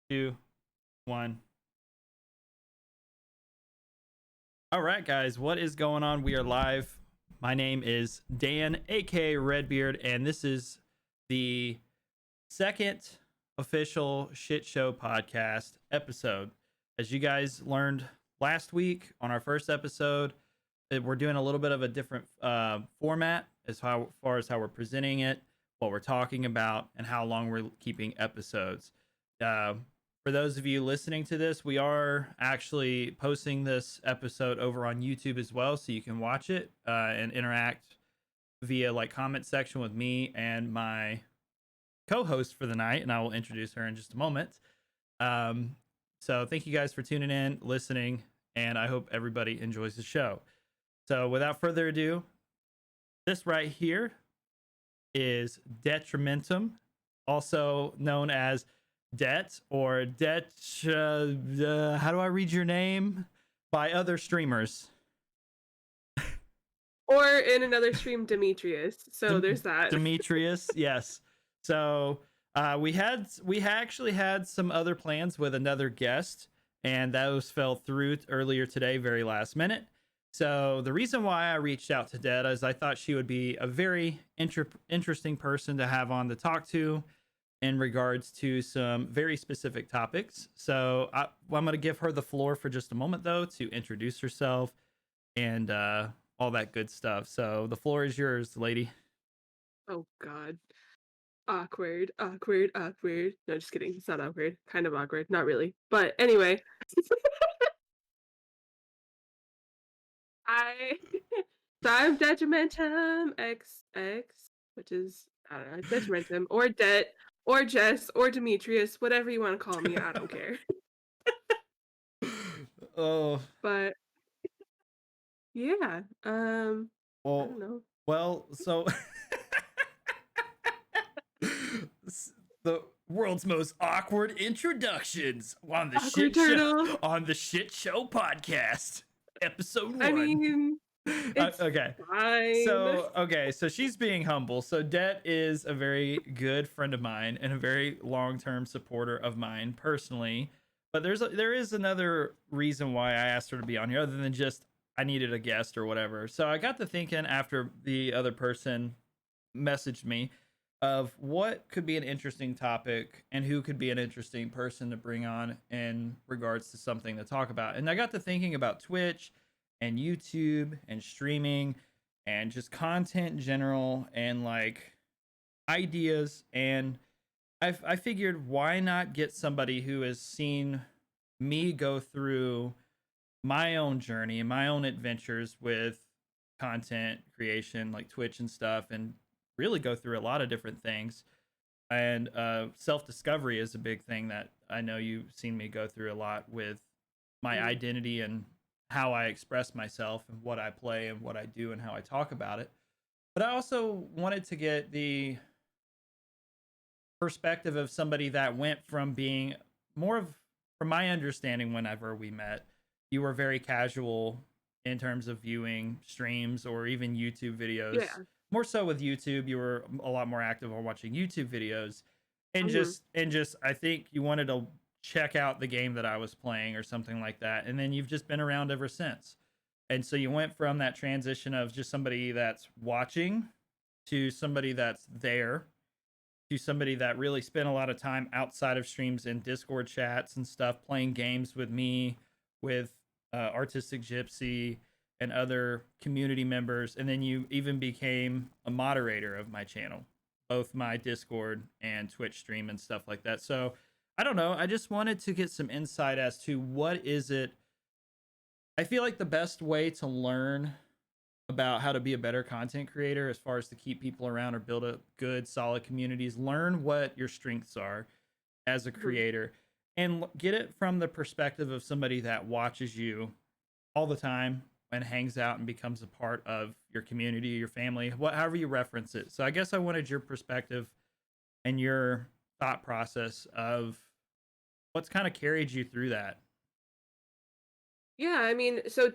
Two, one. All right, guys, what is going on? We are live. My name is Dan, aka Redbeard, and this is the second official Shit Show podcast episode. As you guys learned last week on our first episode, we're doing a little bit of a different format as far as how we're presenting it, what we're talking about, and how long we're keeping episodes. Uh, for those of you listening to this, we are actually posting this episode over on YouTube as well, so you can watch it and interact via like comment section with me and my co-host for the night, and I will introduce her in just a moment. Um, so thank you guys for tuning in, listening, and I hope everybody enjoys the show. So without further ado, this right here is Detrimentum, also known as Det or Det. How do I read your name? By other streamers. Or in another stream, Demetrius. So there's that. Demetrius, yes. So we actually had some other plans with another guest, and those fell through earlier today, very last minute. So the reason why I reached out to Det is I thought she would be a very interesting person to have on to talk to in regards to some very specific topics. So I'm going to give her the floor for just a moment, though, to introduce herself and all that good stuff. So the floor is yours, lady. Oh God. Awkward, awkward, awkward. No, just kidding. It's not awkward. Kind of awkward. Not really. But anyway. I so I'm Detrimentum XX, which is I don't know, Detrimentum or Det or Jess or Demetrius, whatever you want to call me, I don't care. Oh, But yeah, I well, don't know. so the world's most awkward introductions on the Awkward shit show turtle. podcast, episode 1. I mean, it's okay. fine. So she's being humble. So Det is a very good friend of mine and a very long-term supporter of mine personally. But there is another reason why I asked her to be on here, other than just I needed a guest or whatever. So I got to thinking after the other person messaged me of what could be an interesting topic and who could be an interesting person to bring on in regards to something to talk about. And I got to thinking about Twitch and YouTube and streaming and just content in general and like ideas. And I figured why not get somebody who has seen me go through my own journey and my own adventures with content creation like Twitch and stuff, and really go through a lot of different things. And self-discovery is a big thing that I know you've seen me go through a lot with my identity and how I express myself and what I play and what I do and how I talk about it. But I also wanted to get the perspective of somebody that went from being more of, from my understanding, whenever we met, you were very casual in terms of viewing streams or even YouTube videos. Yeah. More so with YouTube, you were a lot more active on watching YouTube videos, and just I think you wanted to check out the game that I was playing or something like that, and then you've just been around ever since. And so you went from that transition of just somebody that's watching to somebody that's there to somebody that really spent a lot of time outside of streams in Discord chats and stuff, playing games with me, with Artistic Gypsy, and other community members. And then you even became a moderator of my channel, both my Discord and Twitch stream and stuff like that. So I don't know. I just wanted to get some insight as to what is it. I feel like the best way to learn about how to be a better content creator, as far as to keep people around or build a good solid communities, learn what your strengths are as a creator and get it from the perspective of somebody that watches you all the time and hangs out and becomes a part of your community, your family, however you reference it. So I guess I wanted your perspective and your thought process of what's kind of carried you through that. Yeah, I mean, so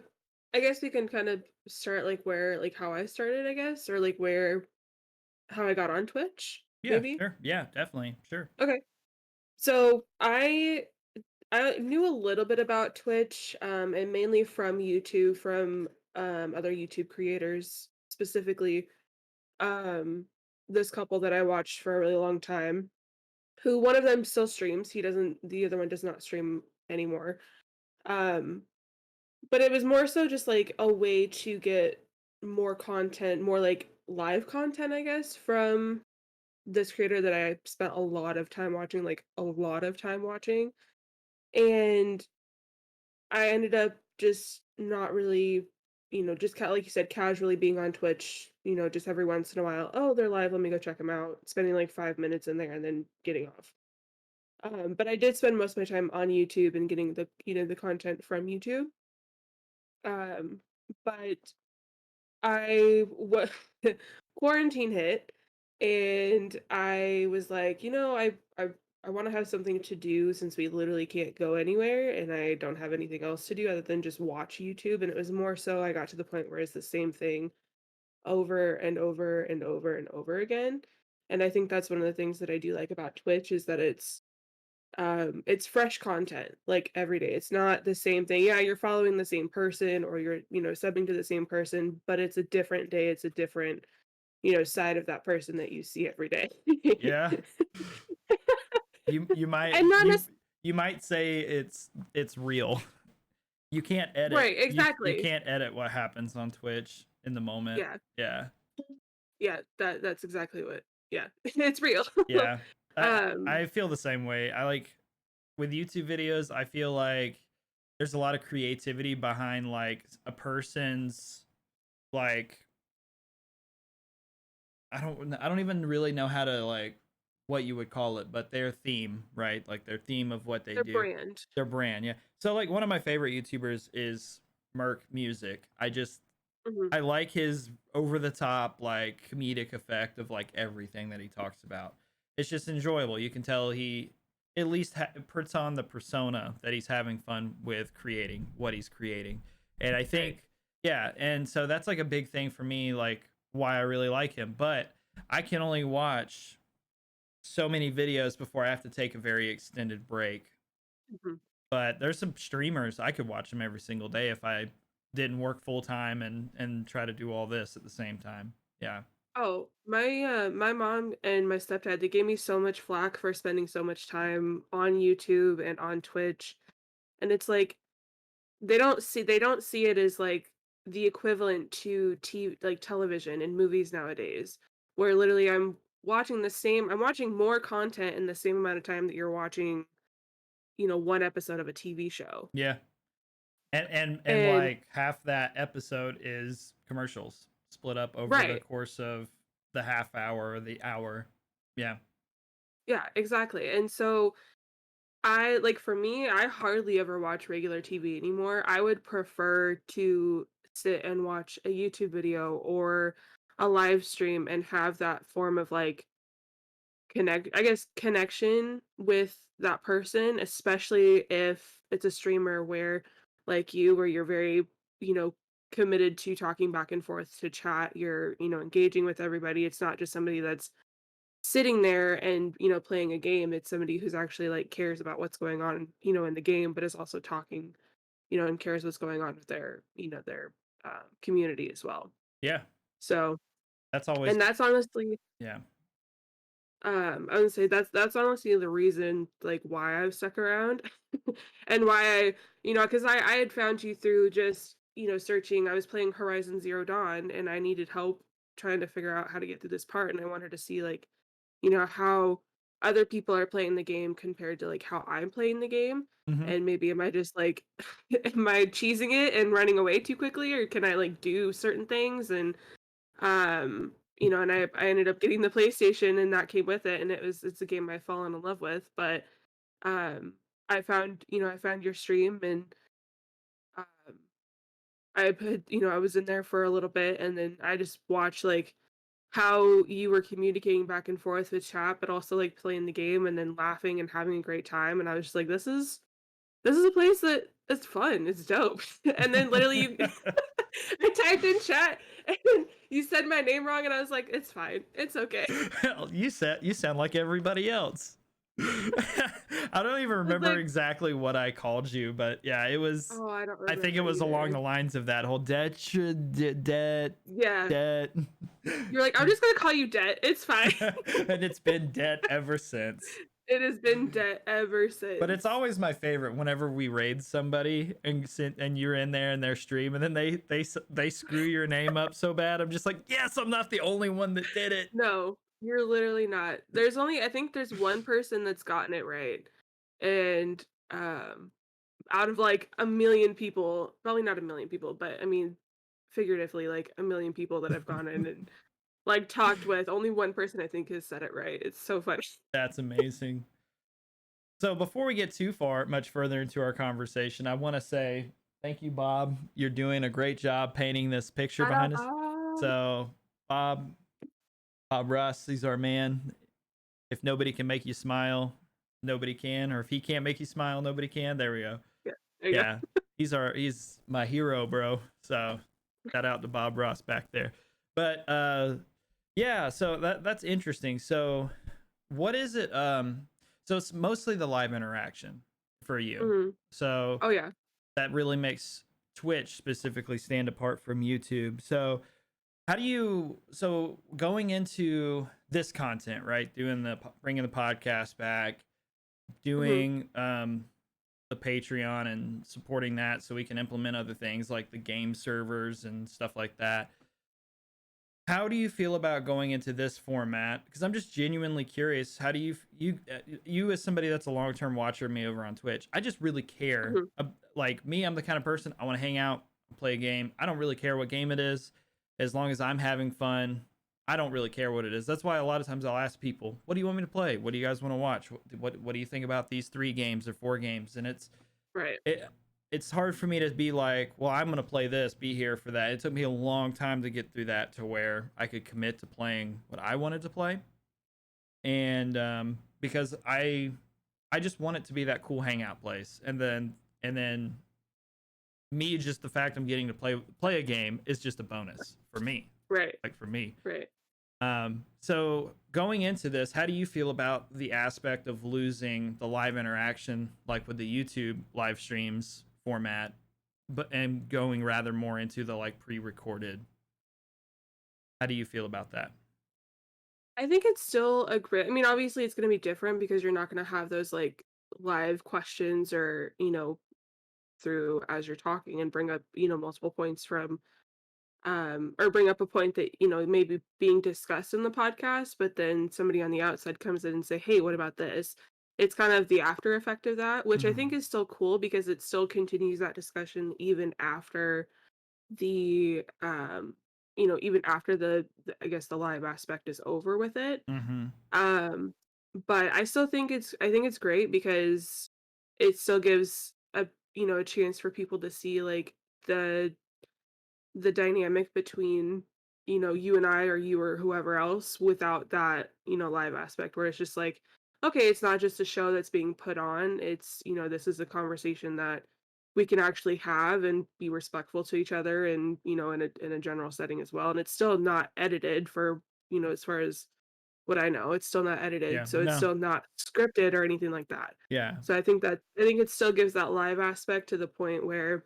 I guess we can kind of start like how I started, I guess, or like how I got on Twitch, Yeah, maybe. sure. Yeah, definitely. Sure. Okay. So I knew a little bit about Twitch, and mainly from YouTube, from other YouTube creators, specifically um this couple that I watched for a really long time. Who one of them still streams. He doesn't. The other one does not stream anymore. Um, but it was more so just like a way to get more content, more like live content, I guess, from this creator that I spent a lot of time watching, like a lot of time watching. And I ended up just not really, just kind of like you said, casually being on Twitch, just every once in a while. Oh, they're live. Let me go check them out. Spending like 5 minutes in there and then getting off. But I did spend most of my time on YouTube and getting the content from YouTube. Um, but what quarantine hit, and I was like, I want to have something to do since we literally can't go anywhere, and I don't have anything else to do other than just watch YouTube. And it was more so I got to the point where it's the same thing over and over and over and over again. And I think that's one of the things that I do like about Twitch is that it's fresh content like every day. It's not the same thing. Yeah, you're following the same person or you're subbing to the same person, but it's a different day. It's a different side of that person that you see every day. Yeah. You might And not you might say it's real. You can't edit. right, You exactly. can't edit what happens on Twitch in the moment. Yeah, Yeah. yeah, that's exactly what, yeah. It's real. Yeah. um I feel the same way. I like with YouTube videos, I feel like there's a lot of creativity behind like a person's like I don't even really know how to like what you would call it, but their theme, right? Like their theme of what they their do, brand. their brand, yeah. So like one of my favorite YouTubers is Merc Music. Mhm. I like his over the top like comedic effect of like everything that he talks about. It's just enjoyable. You can tell he at least puts on the persona that he's having fun with creating what he's creating. And I Right. think yeah, and so that's like a big thing for me like why I really like him. But I can only watch so many videos before I have to take a very extended break. Mhm. But there's some streamers I could watch them every single day if I didn't work full time and try to do all this at the same time. Yeah. Oh, my mom and my stepdad, they gave me so much flack for spending so much time on YouTube and on Twitch. And it's like they don't see it as like the equivalent to television and movies nowadays, where literally I'm watching more content in the same amount of time that you're watching, one episode of a TV show. Yeah. And And like half that episode is commercials split up over the right. course of the half hour or the hour. Yeah. Yeah, exactly. And so I like for me, I hardly ever watch regular TV anymore. I would prefer to sit and watch a YouTube video or a live stream and have that form of like connection with that person, especially if it's a streamer where like you where you're very, you know, committed to talking back and forth to chat, you're, engaging with everybody. It's not just somebody that's sitting there and, playing a game. It's somebody who's actually like cares about what's going on, in the game, but is also talking, and cares what's going on with their community as well. Yeah. So, That's always and that's honestly, yeah. I would say that's honestly the reason like why I've stuck around and why because I had found you through just, searching. I was playing Horizon Zero Dawn and I needed help trying to figure out how to get through this part and I wanted to see like, how other people are playing the game compared to like how I'm playing the game. Mhm. And maybe am I just like am I cheesing it and running away too quickly or can I like do certain things and and I ended up getting the PlayStation and that came with it and it's a game I've fallen in love with, but um I found your stream and um I was in there for a little bit and then I just watched like how you were communicating back and forth with chat, but also like playing the game and then laughing and having a great time. And I was just like, this is a place that it's fun. It's dope. And then literally I typed in chat and you said my name wrong and I was like, it's fine. It's okay. Well, you sound like everybody else. I don't even It's remember like, exactly what I called you, but yeah, it was. oh, I don't I think it remember was along either. the lines of that whole debt, Yeah. debt, You're like, "I'm just gonna call you Det, it's fine." and it's been debt ever since. It has been Det ever But it's since. always my favorite whenever we raid somebody and you're in there in their stream, and then they screw your name up so bad. I'm just like, yes, I'm not the only one that did it. No, you're literally not. There's only I think there's one person that's gotten it right, and, out of, like, a million people, probably not a million people, but, I mean, figuratively, like, a million people that I've gone in and, like, talked with, only one person I think has said it right. It's so funny. That's amazing. So before we get too much further into our conversation, I want to say thank you, Bob. You're doing a great job painting this picture Shout out behind us. Bob. So, Bob, Bob Russ, he's our man. If nobody can make you smile, nobody can. Or if he can't make you smile, nobody can. There we go. Yeah, there you Yeah, he's my hero, bro. So shout out to Bob Ross back there. But yeah, so that's interesting. So what is it? So it's mostly the live interaction for go. you. Mhm. So Oh, yeah. that really makes Twitch specifically stand apart from YouTube. So how do you, so going into this content, right? Doing bringing the podcast back, Mhm. doing the Patreon and supporting that so we can implement other things like the game servers and stuff like that. How do you feel about going into this format? Because I'm just genuinely curious. How do you as somebody that's a long term watcher of me over on Twitch? I just really care. Mhm. Like me, I'm the kind of person I want to hang out, play a game. I don't really care what game it is, as long as I'm having fun. I don't really care what it is. That's why a lot of times I'll ask people, "What do you want me to play? What do you guys want to watch? What do you think about these 3 games or 4 games?" And Right. it it's hard for me to be like, well, I'm gonna play this, be here for that. It took me a long time to get through that to where I could commit to playing what I wanted to play, and because I just want it to be that cool hangout place, and then me, just the fact I'm getting to play a game is just a bonus for me, Right. like for me. Right. So going into this, how do you feel about the aspect of losing the live interaction, like with the YouTube live streams format, but and going rather more into the like pre-recorded? How do you feel about that? I think it's still a great, I mean, obviously, it's gonna be different because you're not gonna have those, like, live questions or, through as you're talking and bring up, multiple points from, or bring up a point that, may be being discussed in the podcast, but then somebody on the outside comes in and say, "Hey, what about this?" It's kind of the after effect of that, which I think Hmm. is still cool because it still continues that discussion even after the, even after the I guess, the live aspect is over with it. Hmm. Um, but I think it's great because it still gives a chance for people to see, like, the the dynamic between, you and I or you or whoever else without that, live aspect where it's just like, okay, it's not just a show that's being put on. It's, this is a conversation that we can actually have and be respectful to each other and, in a general setting as well. And it's still not edited for, as far as what I know, it's still not edited. Yeah. So it's No. still not scripted or anything like that. Yeah. So I think it still gives that live aspect to the point where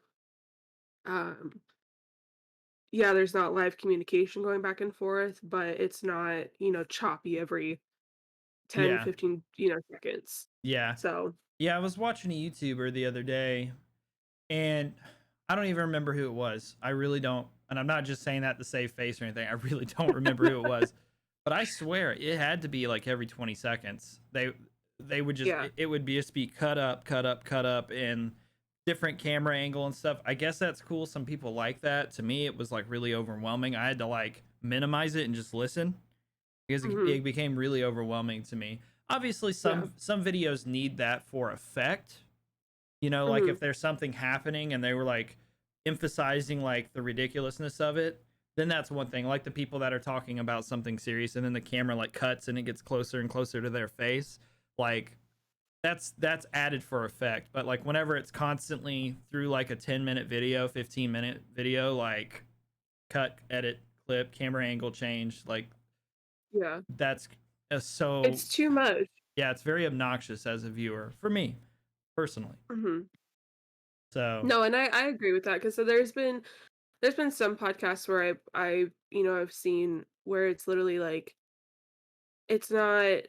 um yeah, there's not live communication going back and forth, but it's not, choppy every 10, Yeah. 15, seconds. Yeah. So, Yeah. I was watching a YouTuber the other day, and I don't even remember who it was. I really don't. And I'm not just saying that to save face or anything. I really don't remember who it was. But I swear it had to be like every 20 seconds. They would just yeah. it would be just be cut up, cut up, cut up in different camera angle and stuff. I guess that's cool. Some people like that. To me, it was like really overwhelming. I had to like minimize it and just listen because Mhm. it became really overwhelming to me. Obviously, Yeah. some videos need that for effect, like Mhm. if there's something happening and they were like emphasizing like the ridiculousness of it, then that's one thing. Like the people that are talking about something serious and then the camera like cuts and it gets closer and closer to their face, like that's added for effect. But like whenever it's constantly through like a 10-minute video, 15-minute video, like cut, edit, clip, camera angle change, like Yeah. that's so It's too much. yeah, it's very obnoxious as a viewer for me personally. Mhm. So, No, and I agree with that, 'cause so there's been some podcasts where I've seen where it's literally like it's not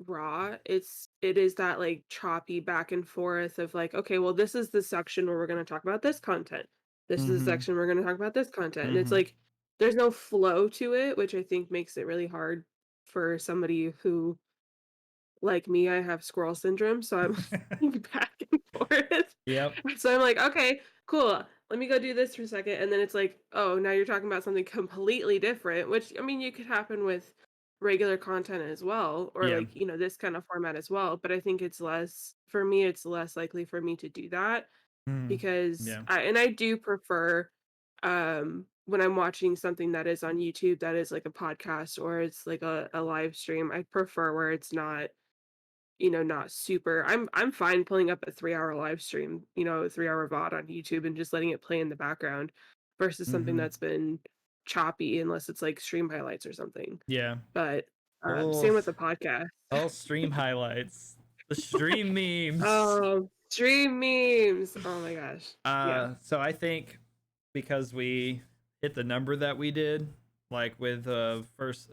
raw, it is that, like, choppy back and forth of like, "Okay, well, this is the section where we're gonna talk about this content. This is the mhm, section we're gonna talk about this content," and it's mhm, like, there's no flow to it, which I think makes it really hard for somebody who, like me, I have squirrel syndrome, so I'm like back and forth. yep, So I'm like, "Okay, cool. Let me go do this for a second," and then it's like, "Oh, now you're talking about something completely different," which, I mean, you could happen with regular content as well, or yeah, like, this kind of format as well, but I think it's less likely for me to do that mhm, because yeah, I do prefer, when I'm watching something that is on YouTube that is like a podcast or it's like a live stream, I prefer where it's not super. I'm fine pulling up a 3-hour live stream, a 3-hour VOD on YouTube and just letting it play in the background versus something mhm, that's been choppy unless it's like stream highlights or something. yeah. But, Oh, same with the podcast. all stream highlights, the stream memes. Oh, stream memes. Oh my gosh. Yeah. So I think because we hit the number that we did, like with the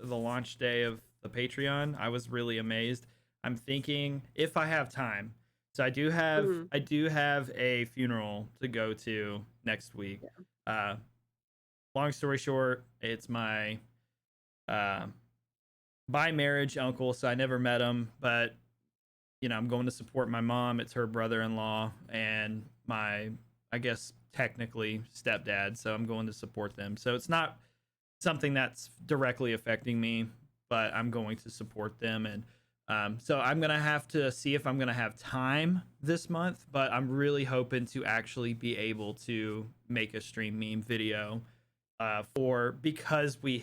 launch day of the Patreon, I was really amazed. I'm thinking if I have time. So Mhm. I do have a funeral to go to next week. Yeah. Uh long story short, it's my uh by marriage uncle, so I never met him, but I'm going to support my mom. It's her brother-in-law and my, I guess, technically stepdad. So I'm going to support them. So it's not something that's directly affecting me, but I'm going to support them. And so I'm going to have to see if I'm going to have time this month, but I'm really hoping to actually be able to make a stream meme video because we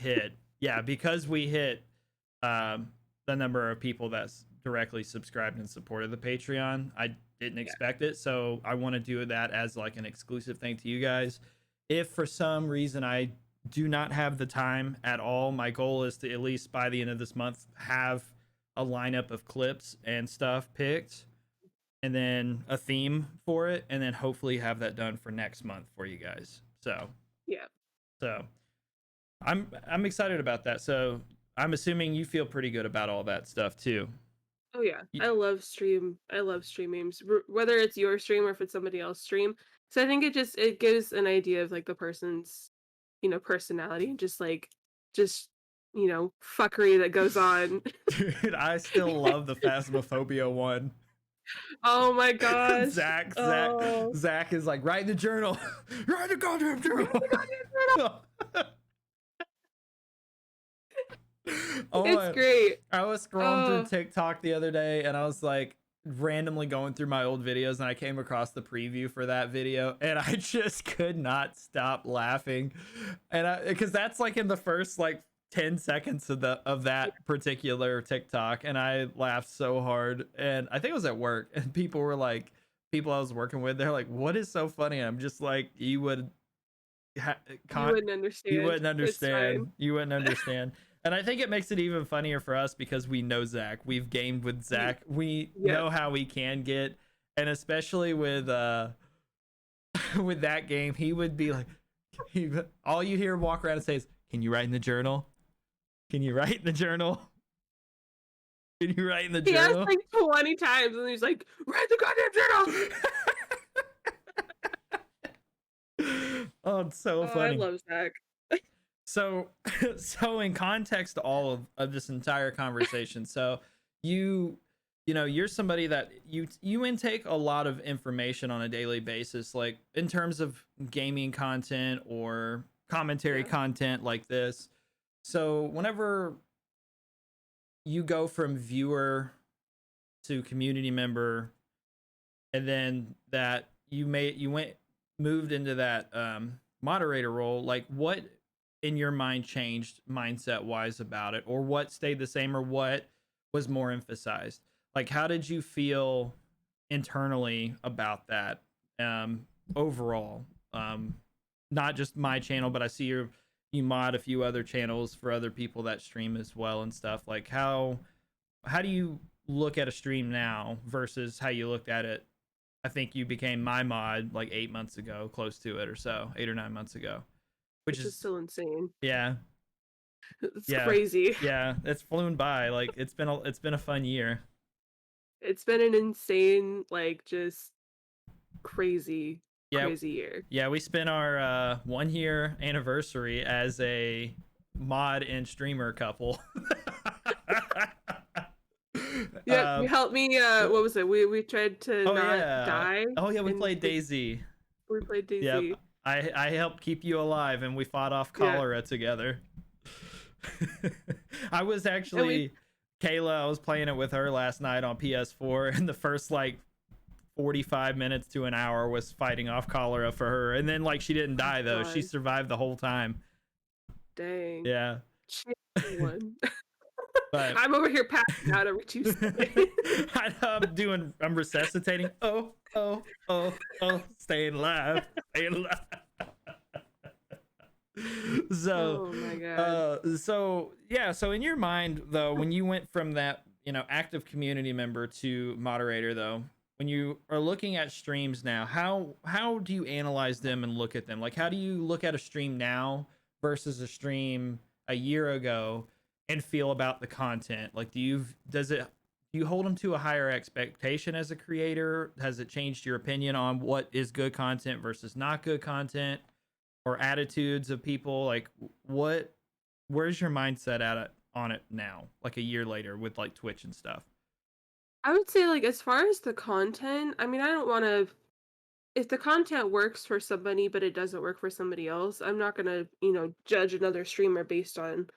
hit um, the number of people that's directly subscribed and supported the Patreon. I didn't Yeah. expect it, so I want to do that as like an exclusive thing to you guys. If for some reason I do not have the time at all, my goal is to at least by the end of this month have a lineup of clips and stuff picked and then a theme for it and then hopefully have that done for next month for you guys. Yeah. So I'm excited about that. So I'm assuming you feel pretty good about all that stuff too. Oh yeah. Y- I love stream memes, whether it's your stream or if it's somebody else's stream. So I think it gives an idea of like the person's, personality and just fuckery that goes on. Dude, I still love the Phasmophobia one. Oh my gosh. Zach, Zach, Oh. Zach is like, write in the journal, write in the goddamn journal. Oh It's my, great. I was scrolling through Oh, TikTok the other day and I was like randomly going through my old videos and I came across the preview for that video and I just could not stop laughing. And because that's like in the first like 10 seconds of yeah. that particular TikTok and I laughed so hard and I think it was at work and people I was working with they're like what is so funny? I'm just like ha- You con- wouldn't you understand. wouldn't It's understand. fine. You wouldn't understand. And I think it makes it even funnier for us because we know Zach. We've gamed with Y- Zach. We Yep. know how he can get, and especially with with that game, he would be like, all you hear him walk around and say is, "Can you write in the journal? Can you write in the journal? Can you write in the He asked journal?" like 20 times and he's like, "Write the goddamn journal." Oh, it's so Oh, I funny. love Zach. So, so in context to all of this entire conversation, so you, you're somebody that you intake a lot of information on a daily basis, like in terms of gaming content or commentary Yeah. content like this. So, whenever you go from viewer to community member, and then that you went moved into that moderator role, like what in your mind changed mindset wise about it, or what stayed the same, or what was more emphasized? Like how did you feel internally about that overall? um Not just my channel, but I see you mod a few other channels for other people that stream as well and stuff. Like how do you look at a stream now versus how you looked at it. I think you became my mod like 8 months ago, close to it or so, 8 or 9 months ago, which which is is still insane. yeah, It's yeah, crazy. yeah. It's flown by. Like it's been a fun year. It's been an insane, like, just crazy, Yeah, crazy year. yeah. We spent our 1 year anniversary as a mod and streamer couple. Yep, you um, helped me, what was it? We tried to oh not yeah, die, we and played Daisy. we played Yep. DayZ. I helped keep you alive and we fought off Yeah, cholera together. I was and we actually Kayla, I was playing it with her last night on PS4 and the first like 45 minutes to an hour was fighting off cholera for her. And then like she didn't oh die though. She god, survived the whole time. dang. Yeah. She won. But I'm over here passing out every 2 seconds. I'm resuscitating. Oh, staying alive. Staying alive. So Oh my god. so in your mind though, when you went from that, active community member to moderator though, when you are looking at streams now, how do you analyze them and look at them? Like how do you look at a stream now versus a stream a year ago and feel about the content? Like do you hold them to a higher expectation as a creator? Has it changed your opinion on what is good content versus not good content? Or attitudes of people, like where's your mindset at it on it now, like a year later with like Twitch and stuff? I would say, like, as far as the content, I mean, I don't wanna if the content works for somebody, but it doesn't work for somebody else, I'm not gonna, judge another streamer based on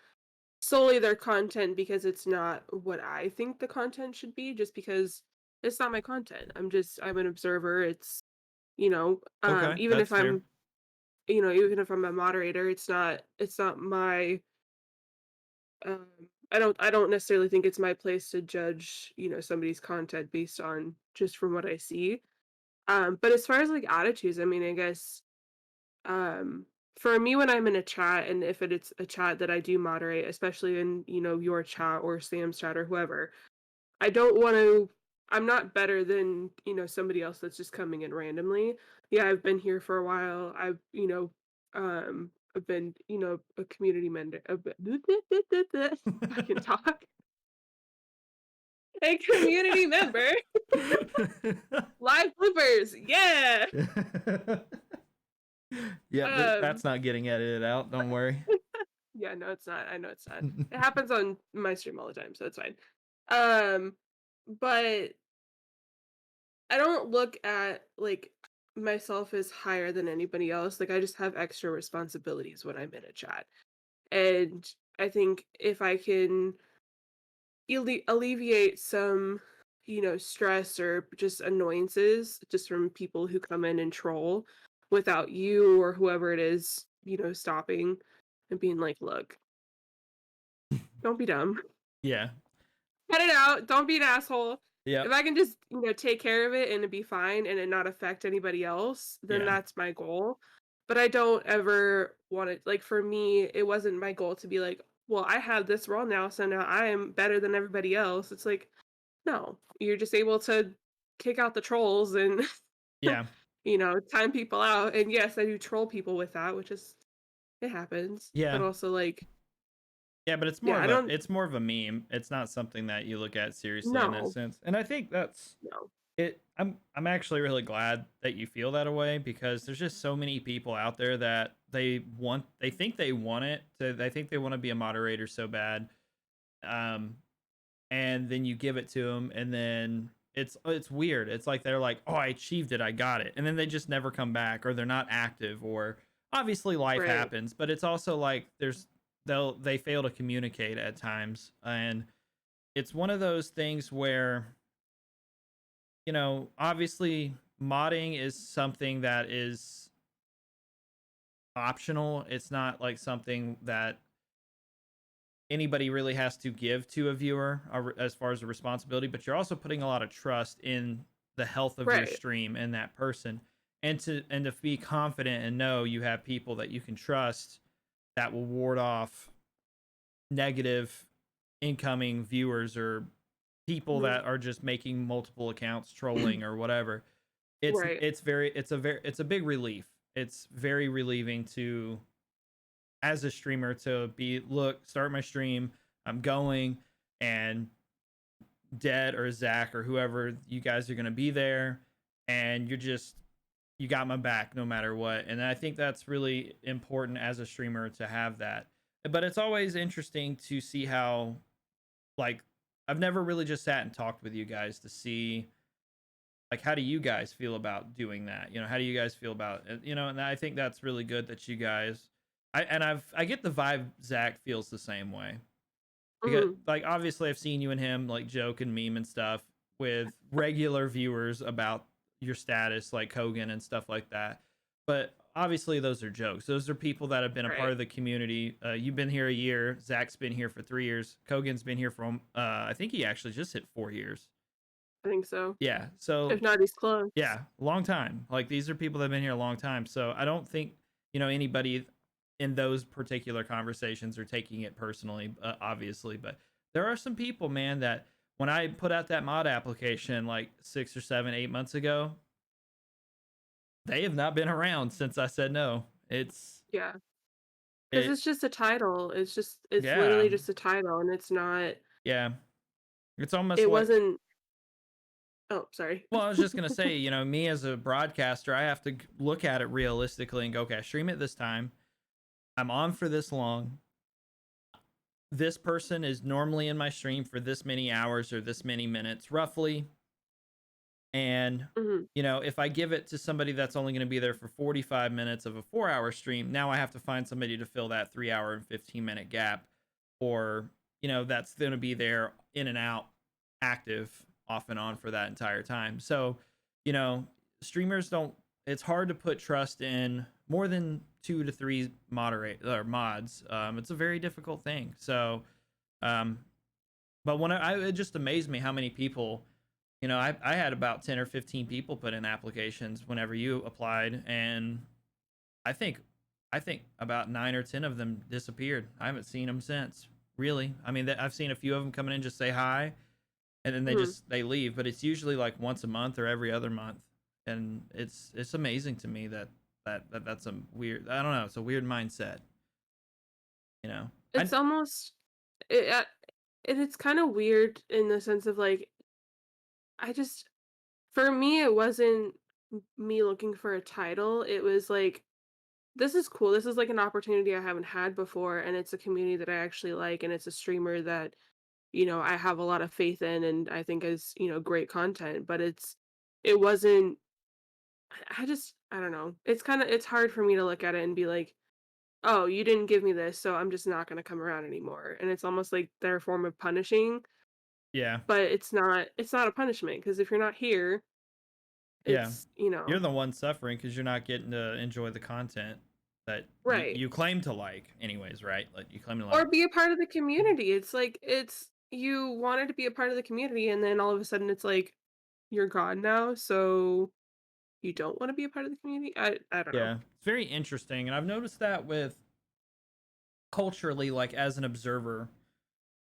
solely their content because it's not what I think the content should be, just because it's not my content. I'm an observer. Okay, Even that's if fair. even if I'm a moderator, it's not my um I don't necessarily think it's my place to judge, somebody's content based on just from what I see. But as far as like attitudes, I mean, I guess um for me when I'm in a chat, and if it's a chat that I do moderate, especially in, your chat or Sam's chat or whoever, I don't want to I'm not better than, somebody else that's just coming in randomly. Yeah, I've been here for a while. I've been, a community member. I can talk. A community member. Live bloopers. Yeah. Yeah, Um that's not getting edited out, don't worry. yeah, no, it's not. I know it's not. It happens on my stream all the time, so it's fine. Um but I don't look at like myself as higher than anybody else. Like I just have extra responsibilities when I'm in a chat. And I think if I can alleviate some, stress or just annoyances just from people who come in and troll without you or whoever it is, stopping and being like, look, don't be dumb. Yeah. Cut it out. Don't be an asshole. If Yep. I can just, take care of it and it be fine and it not affect anybody else, then Yeah. that's my goal. But I don't ever want it. Like for me, it wasn't my goal to be like, well, I have this role now, so now I am better than everybody else. It's like, no, you're just able to kick out the trolls and, Yeah. time people out. And yes, I do troll people with that, which is, it happens. But Yeah. also, like, Yeah, but yeah, I don't, it's more of a meme. It's not something that you look at seriously in that no, sense. And I think that's no. it. I'm actually really glad that you feel that way because there's just so many people out there that they think they want it to they think they want to be a moderator so bad. Um and then you give it to them and then it's weird. It's like they're like, "Oh, I achieved it. I got it." And then they just never come back or they're not active or obviously life Right. happens, but it's also like they fail to communicate at times. And it's one of those things where, obviously modding is something that is optional. It's not like something that anybody really has to give to a viewer as far as a responsibility, but you're also putting a lot of trust in the health of your Right. stream and that person. And to be confident and know you have people that you can trust that will ward off negative incoming viewers or people Mhm. that are just making multiple accounts trolling or whatever. Right. It's a big relief. It's very relieving to, as a streamer, to be, look, start my stream, I'm going, and Dead or Zach or whoever, you guys are gonna be there, and you got my back no matter what. And I think that's really important as a streamer to have that. But it's always interesting to see how, like, I've never really just sat and talked with you guys to see, like, how do you guys feel about doing that? How do you guys feel about it? And I think that's really good that you guys, I get the vibe Zach feels the same way. Because, Mhm. like, obviously I've seen you and him like joke and meme and stuff with regular viewers about your status, like Kogan and stuff like that. But obviously those are jokes. Those are people that have been a part Right. of the community. You've been here a year. Zach's been here for 3 years. Kogan's been here for I think he actually just hit 4 years. I think so. Yeah. So If not, he's close. yeah, long time. Like, these are people that have been here a long time. So I don't think, anybody in those particular conversations are taking it personally, obviously. But there are some people, man, that when I put out that mod application like 6 or 7, 8 months ago, they have not been around since I said no. Yeah. 'Cause It, it's just a title. It's yeah, literally just a title, and it's not yeah. It's almost it like, wasn't oh, sorry. well, I was just gonna say, me as a broadcaster, I have to look at it realistically and go, okay, I stream it this time. I'm on for this long. This person is normally in my stream for this many hours or this many minutes roughly. And Mhm. if I give it to somebody that's only going to be there for 45 minutes of a 4 hour stream, now I have to find somebody to fill that 3 hour and 15-minute gap, or that's going to be there in and out, active off and on for that entire time. So you know streamers don't, it's hard to put trust in more than 2 to 3 moderate or mods. It's a very difficult thing. So um but when it just amazed me how many people, I had about 10 or 15 people put in applications whenever you applied, and I think I think about 9 or 10 of them disappeared. I haven't seen them since. Really, I mean, I've seen a few of them coming in, just say hi, and then Mhm. they leave. But it's usually like once a month or every other month, and it's amazing to me that's a weird. I don't know. It's a weird mindset. You know. It's I almost it, and it's kinda weird in the sense of, like, I just for me, it wasn't me looking for a title. It was like, "This is cool. This is, like, an opportunity I haven't had before, and it's a community that I actually like, and it's a streamer that, I have a lot of faith in and I think is, great content." But it wasn't I don't know. It's hard for me to look at it and be like, "Oh, you didn't give me this, so I'm just not gonna come around anymore." And it's almost like their form of punishing, Yeah. but it's not a punishment because if you're not here, Yeah. it's, You're the one suffering because you're not getting to enjoy the content that right. you claim to like, anyways, right? Like, you claim to Or like. be a part of the community. It's like you wanted to be a part of the community and then all of a sudden it's like you're gone now, so you don't want to be a part of the community? I don't know. Yeah. It's very interesting. And I've noticed that with culturally, like, as an observer,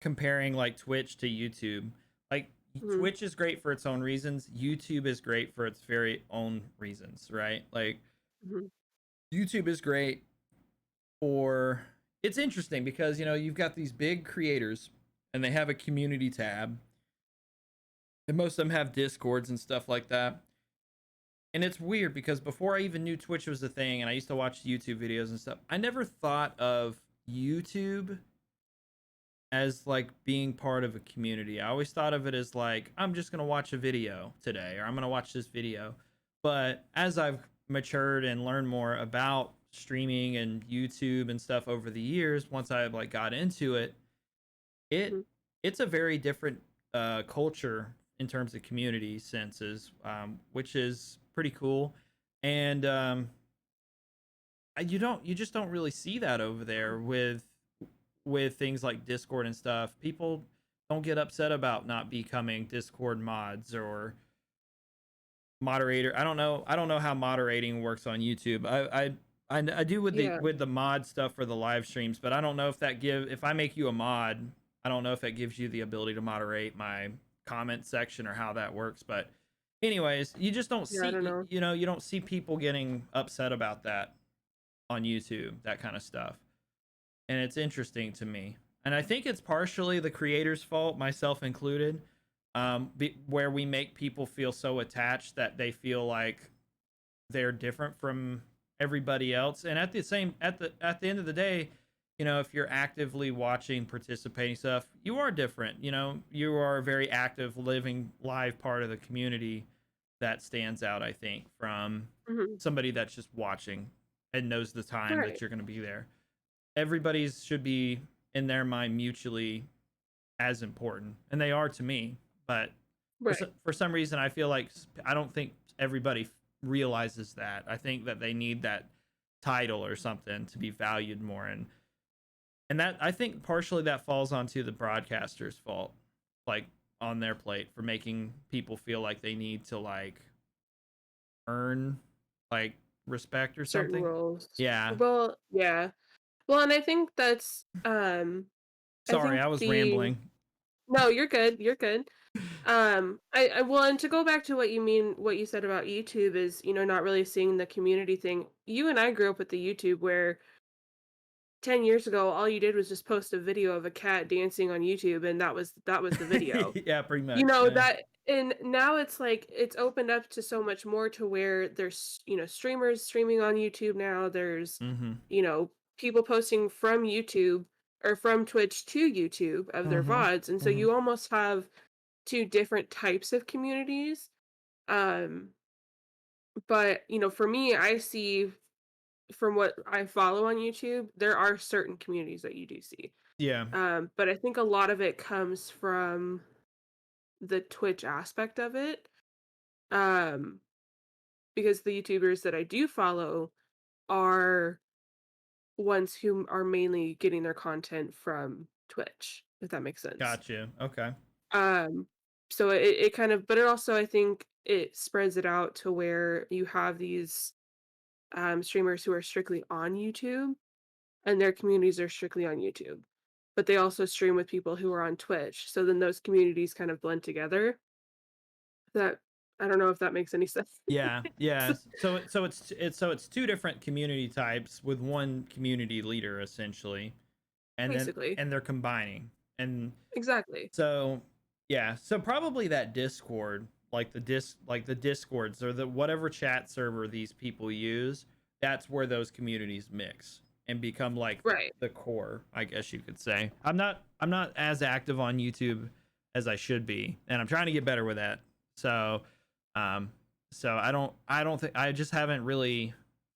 comparing like Twitch to YouTube. Like, Mhm. Twitch is great for its own reasons, YouTube is great for its very own reasons, right? Like, Mhm. YouTube is great for, it's interesting because you've got these big creators and they have a community tab, and most of them have discords and stuff like that. And it's weird because before I even knew Twitch was a thing and I used to watch YouTube videos and stuff, I never thought of YouTube as like being part of a community. I always thought of it as like, I'm just going to watch a video today, or I'm going to watch this video. But as I've matured and learned more about streaming and YouTube and stuff over the years, once I like got into it, it Mhm. it's a very different culture in terms of community senses, which is pretty cool. And you just don't really see that over there with things like Discord and stuff. People don't get upset about not becoming Discord mods or moderator. I don't know how moderating works on YouTube. I do with Yeah. the mod stuff for the live streams, but I don't know if that if I make you a mod, I don't know if that gives you the ability to moderate my comment section or how that works, but anyways, you just don't Yeah, I don't see know. you know, you don't see people getting upset about that on YouTube, that kind of stuff. And it's interesting to me. And I think it's partially the creator's fault, myself included, where we make people feel so attached that they feel like they're different from everybody else. And at the end of the day, you know, if you're actively watching, participating stuff, you are different. You know, you are a very active, living, live part of the community that stands out, I think, from Mhm. somebody that's just watching and knows the time that Right. you're going to be there. Everybody's should be in their mind mutually as important, and they are to me. But Right. for some reason, I feel like I don't think everybody realizes that. I think that they need that title or something to be valued more, and that I think partially that falls onto the broadcaster's fault, like on their plate for making people feel like they need to like earn like respect or Certain something. roles. Yeah. Well, yeah. Well, and I think that's I Sorry, think I was the rambling. no, you're good. You're good. I well, and to go back to what you mean, what you said about YouTube is, not really seeing the community thing. You and I grew up with the YouTube where 10 years ago, all you did was just post a video of a cat dancing on YouTube, and that was the video. Yeah, pretty You much. know, Yeah. that and now it's like it's opened up to so much more to where there's, streamers streaming on YouTube now. There's, Mhm. people posting from YouTube or from Twitch to YouTube of their Mhm. VODs. And so Mhm. you almost have two different types of communities. Um, but for me, I see from what I follow on YouTube, there are certain communities that you do see. Yeah. But I think a lot of it comes from the Twitch aspect of it. Um, because the YouTubers that I do follow are ones who are mainly getting their content from Twitch, if that makes sense. Got you. Okay. Um, so it kind of, but it also, I think it spreads it out to where you have these streamers who are strictly on YouTube and their communities are strictly on YouTube. But they also stream with people who are on Twitch. So then those communities kind of blend together. That I don't know if that makes any sense. Yeah. Yeah. So it's two different community types with one community leader essentially, and then Basically. and they're combining. And Exactly. so yeah, so probably that Discord, like the Discords or the whatever chat server these people use, that's where those communities mix and become like Right. the core, I guess you could say. I'm not as active on YouTube as I should be, and I'm trying to get better with that. So um so I don't think I just haven't really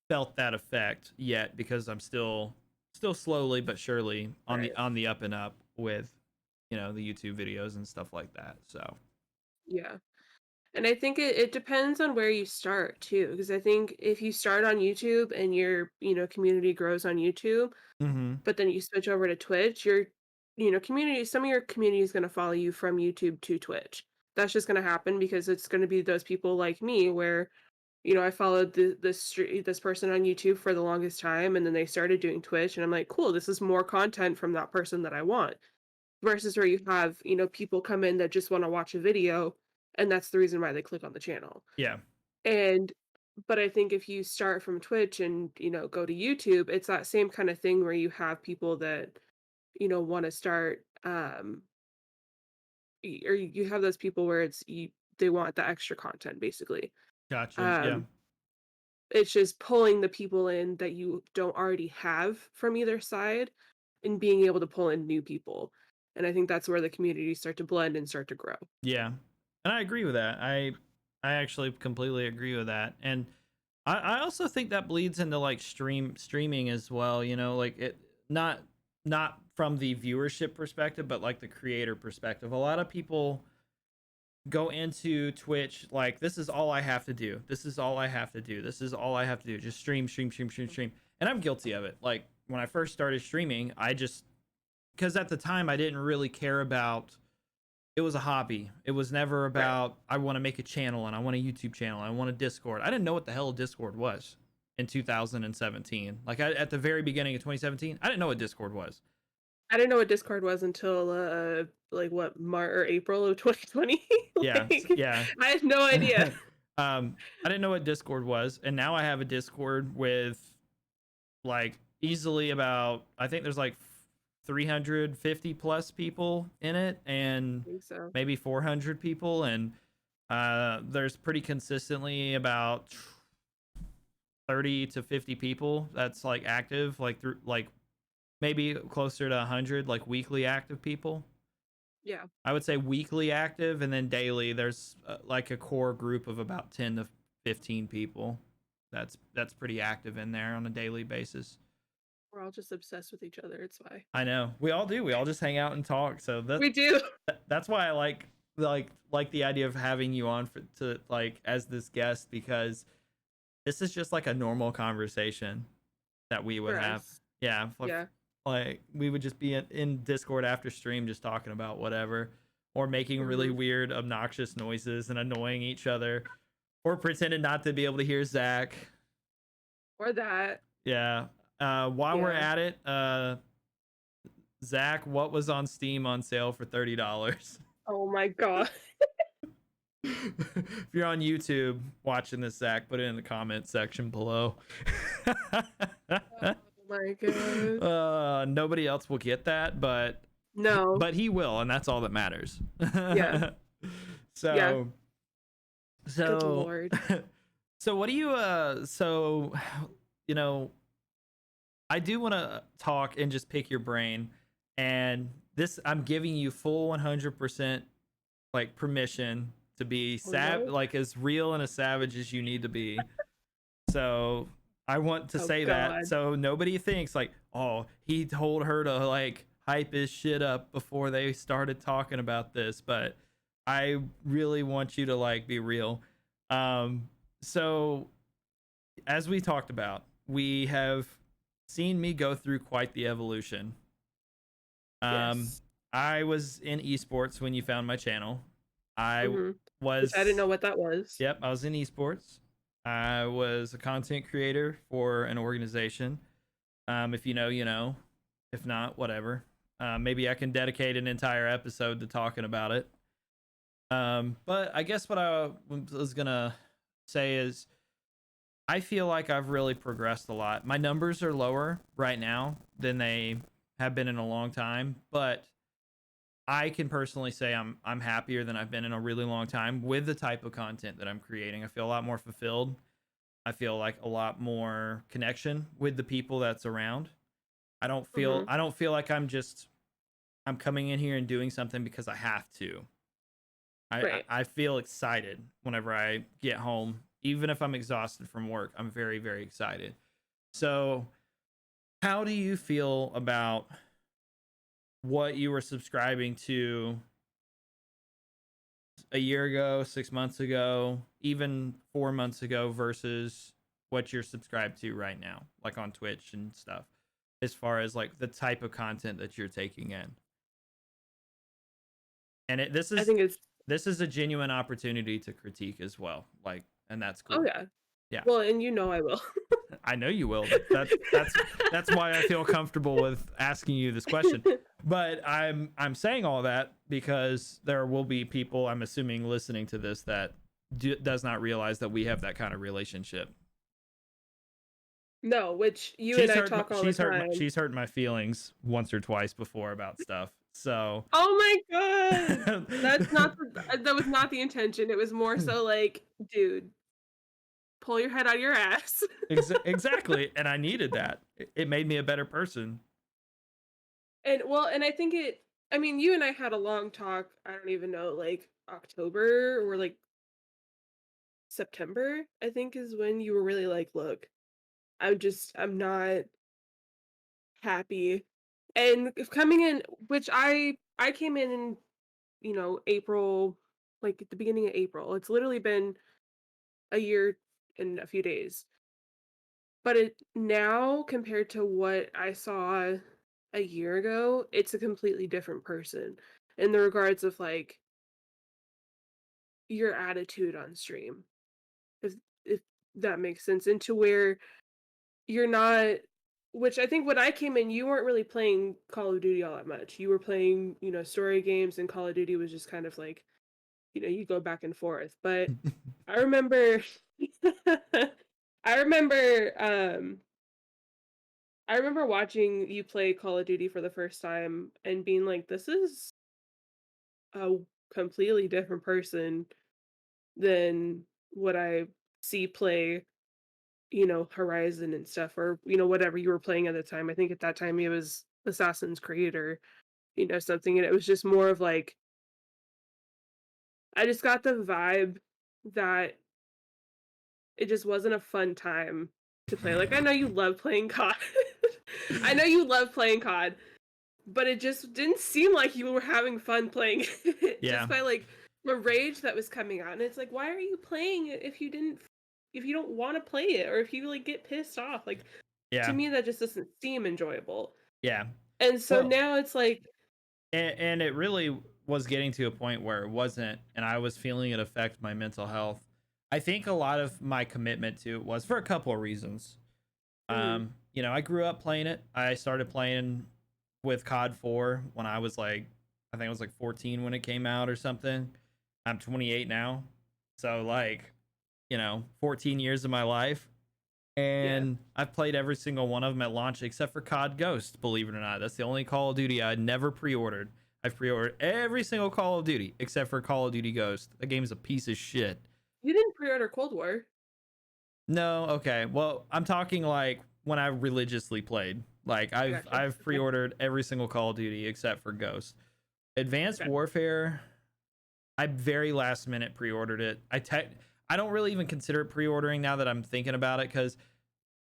felt that effect yet because I'm still slowly but surely on the Right. up and up with the YouTube videos and stuff like that. So, Yeah. And I think it depends on where you start too, because I think if you start on YouTube and your, community grows on YouTube, hmm, but then you switch over to Twitch, your, community, some of your community is going to follow you from YouTube to Twitch. That's just going to happen because it's going to be those people like me where, I followed this person on YouTube for the longest time, and then they started doing Twitch, and I'm like, cool, this is more content from that person that I want. Versus where you have, people come in that just wanna watch a video, and that's the reason why they click on the channel. yeah, And but I think if you start from Twitch and, go to YouTube, it's that same kinda thing where you have people that, wanna start, or you have those people where they want the extra content, basically. gotcha. Yeah, Um, it's just pulling the people in that you don't already have from either side and being able to pull in new people. And I think that's where the communities start to blend and start to grow. yeah, and I agree with that. I actually completely agree with that, and I also think that bleeds into like streaming as well. Like it not not from the viewership perspective, but like the creator perspective. A lot of people go into Twitch like this is all I have to do. This is all I have to do. This is all I have to do. Just stream, stream, stream, stream, stream. And I'm guilty of it. Like when I first started streaming, I just because at the time I didn't really care about it was a hobby. It was never Right. about I want to make a channel and I want a YouTube channel. I want a Discord. I didn't know what the hell a Discord was in 2017. Like at the very beginning of 2017, I didn't know what Discord was. I didn't know what Discord was until, like, what, Mar or April of 2020? Yeah, Like, yeah. I had no idea. I didn't know what Discord was, and now I have a Discord with like easily about, I think there's like 350 plus people in it, and I think so. maybe 400 people, and there's pretty consistently about 30 to 50 people that's like active, like through like maybe closer to 100 like weekly active people. Yeah. I would say weekly active, and then daily there's like a core group of about 10 to 15 people that's pretty active in there on a daily basis. We're all just obsessed with each other, it's why. I know. We all do. We all just hang out and talk. So We do. that's why I like the idea of having you on for, to like as this guest, because this is just like a normal conversation that we would For have. us. Yeah, Yeah. like we would just be in Discord after stream just talking about whatever, or making really Mhm. weird obnoxious noises and annoying each other, or pretending not to be able to hear Zach. Or that. Yeah. While we're Yeah. at it, Zach, what was on Steam on sale for $30? Oh my god. If you're on YouTube watching this, Zach, put it in the comment section below. Oh my god. Nobody else will get that, No. but he will, and that's all that matters. Yeah. Yeah. so Good so lord. so what do you you know, I do want to talk and just pick your brain, and this I'm giving you full 100% like permission to be Oh no. like as real and as savage as you need to be. So I want to Oh say that god. so nobody thinks like, oh, he told her to like hype his shit up before they started talking about this, but I really want you to like be real. Um, so as we talked about, we have seen me go through quite the evolution. Um, Yes. I was in esports when you found my channel. I Mhm. Which I didn't was, know what that was. yep, I was in esports. I was a content creator for an organization. If you know, you know. If not, whatever. Maybe I can dedicate an entire episode to talking about it. But I guess what I was gonna say is I feel like I've really progressed a lot. My numbers are lower right now than they have been in a long time, but I can personally say I'm happier than I've been in a really long time with the type of content that I'm creating. I feel a lot more fulfilled. I feel like a lot more connection with the people that's around. Mhm. I don't feel like I'm coming in here and doing something because I have to. Right. I feel excited whenever I get home, even if I'm exhausted from work. I'm very very excited. So, how do you feel about what you were subscribing to a year ago, 6 months ago, even 4 months ago versus what you're subscribed to right now, like on Twitch and stuff, as far as like the type of content that you're taking in? And I think it's this is a genuine opportunity to critique as well, like, and that's oh cool. yeah. Yeah, Well, and you know I will. I know you will. That's why I feel comfortable with asking you this question. But I'm saying all that because there will be people, I'm assuming, listening to this that does not realize that we have that kind of relationship. No, which you and I talk all the time. She's hurt my feelings once or twice before about stuff. So Oh my god! That was not the intention, it was more so like, "Dude, pull your head out of your ass." exactly, and I needed that. It made me a better person. And well, and I think it I mean, you and I had a long talk, I don't even know, like, October or, like, September, I think is when you were really like, "Look, I'm not happy." And if coming in which I came in, April, like, at the beginning of April. It's literally been a year and a few days. But it now compared to what I saw a year ago, it's a completely different person in the regards of, like, your attitude on stream, if if that makes sense, into where you're not which I think when I came in, you weren't really playing Call of Duty all that much. You were playing, story games, and Call of Duty was just kind of like, you go back and forth. But I remember I remember I remember watching you play Call of Duty for the first time and being like, this is a completely different person than what I see play, Horizon and stuff, or, whatever you were playing at the time. I think at that time it was Assassin's Creed or, something. And it was just more of like, I just got the vibe that it just wasn't a fun time to play. Like, I know you love playing COD. I know you love playing COD, but it just didn't seem like you were having fun playing it just Yeah. by like the rage that was coming out. And it's like, why are you playing it if you don't want to play it, or if you like get pissed off? Like, to Yeah. me that just doesn't seem enjoyable. Yeah. And so Well, now it's like, and it really was getting to a point where it wasn't, and I was feeling it affect my mental health. I think a lot of my commitment to it was for a couple of reasons. mm, I grew up playing it. I started playing with COD 4 when I was like, I think I was like 14 when it came out or something. I'm 28 now. So, like, 14 years of my life. yeah. And I've played every single one of them at launch except for COD Ghost, believe it or not. That's the only Call of Duty I never pre ordered. I've pre ordered every single Call of Duty except for Call of Duty Ghost. The game's a piece of shit. You didn't pre-order Cold War. No, okay. Well, I'm talking like when I religiously played. Like Gotcha. I've Okay. pre-ordered every single Call of Duty except for Ghost. Advanced Okay. Warfare, I very last minute pre-ordered it. I don't really even consider it pre-ordering now that I'm thinking about it, cuz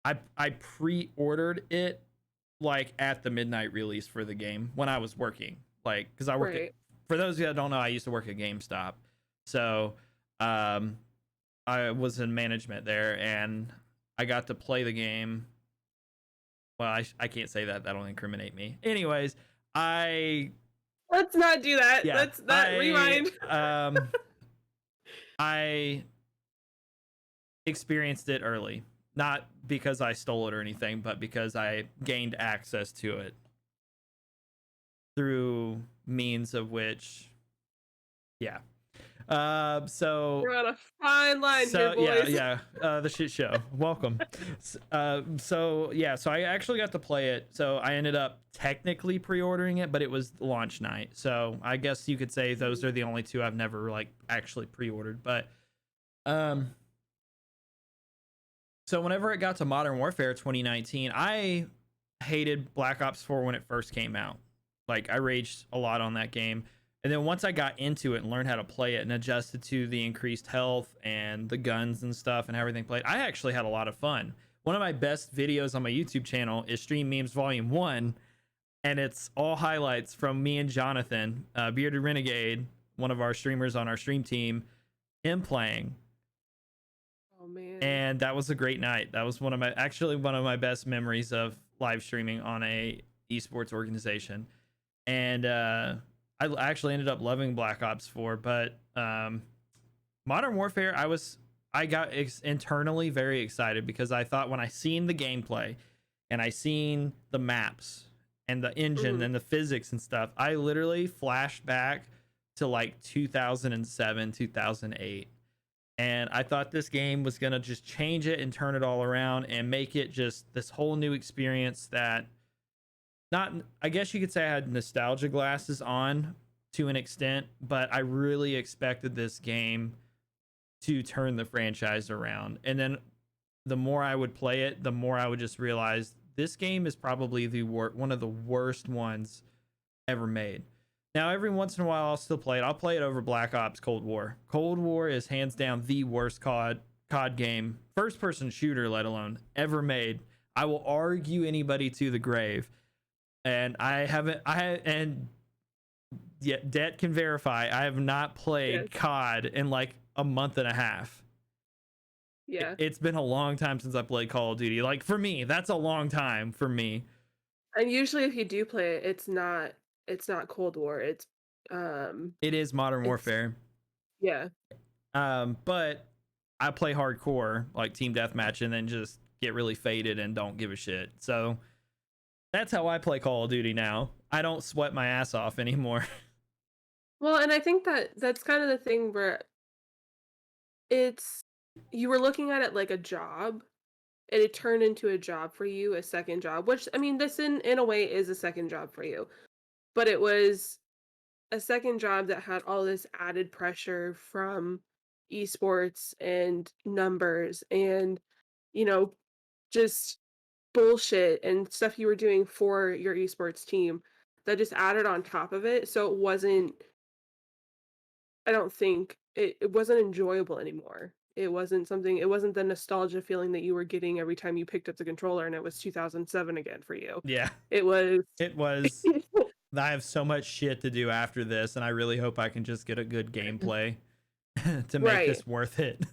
I pre-ordered it like at the midnight release for the game when I was working. Like cuz I work at, Right. for those of you that don't know, I used to work at GameStop. So, um I was in management there, and I got to play the game. Well, I can't say that. That'll incriminate me. Anyways, I Let's not do that. yeah, Let's not rewind. I experienced it early. Not because I stole it or anything, but because I gained access to it through means of which, yeah. So We're on a fine line here, yeah, boys. yeah, the shit show. Welcome. So yeah, so I actually got to play it. So I ended up technically pre-ordering it, but it was launch night. So I guess you could say those are the only two I've never like actually pre-ordered. But um, so whenever it got to Modern Warfare 2019, I hated Black Ops 4 when it first came out. Like I raged a lot on that game. And then once I got into it and learned how to play it and adjusted to the increased health and the guns and stuff and everything played, I actually had a lot of fun. One of my best videos on my YouTube channel is Stream Memes Volume 1, and it's all highlights from me and Jonathan, Bearded Renegade, one of our streamers on our stream team, him playing. Oh man. And that was a great night. That was one of my best memories of live streaming on a esports organization. And I actually ended up loving Black Ops 4, but Modern Warfare, I got internally very excited because I thought when I seen the gameplay and I seen the maps and the engine Mhm. and the physics and stuff, I literally flashed back to like 2007, 2008. And I thought this game was going to just change it and turn it all around and make it just this whole new experience that not, I guess you could say I had nostalgia glasses on to an extent, but I really expected this game to turn the franchise around. And then the more I would play it, the more I would just realize this game is probably one of the worst ones ever made. Now, every once in a while, I'll still play it. I'll play it over Black Ops Cold War. Cold War is hands down the worst COD game, first person shooter, let alone ever made. I will argue anybody to the grave. And and yet Det can verify, I have not Yes. played COD in like a month and a half. Yeah. It's been a long time since I played Call of Duty. Like for me, that's a long time for me. And usually if you do play it, it's not Cold War. Um It is Modern it's Warfare. yeah. But I play hardcore, like team deathmatch, and then just get really faded and don't give a shit. So That's how I play Call of Duty now. I don't sweat my ass off anymore. Well, and I think that that's kind of the thing where it's you were looking at it like a job, and it turned into a job for you, a second job, which I mean, this in a way is a second job for you, but it was a second job that had all this added pressure from esports and numbers and, you know, just bullshit and stuff you were doing for your esports team that just added on top of it. So it wasn't, I don't think it wasn't enjoyable anymore. It wasn't something, it wasn't the nostalgia feeling that you were getting every time you picked up the controller and it was 2007 again for you. Yeah, It was, it was. I have so much shit to do after this, and I really hope I can just get a good gameplay to make right. this worth it.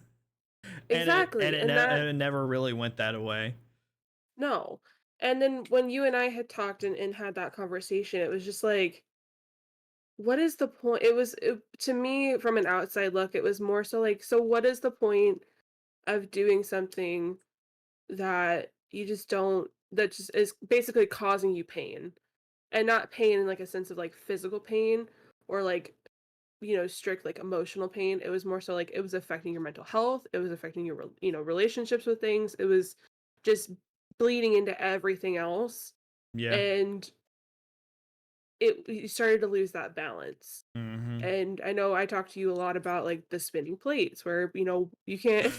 And Exactly. And that, it never really went that away. no. And then when you and I had talked and had that conversation, it was just like, what is the point? To me, from an outside look, it was more so like, so what is the point of doing something that you just don't, that just is basically causing you pain? And not pain in like a sense of like physical pain or like, strict like emotional pain. It was more so like it was affecting your mental health. It was affecting your, relationships with things. It was just bleeding into everything else. Yeah. And you started to lose that balance. Mm-hmm. And I know I talked to you a lot about like the spinning plates where, you can't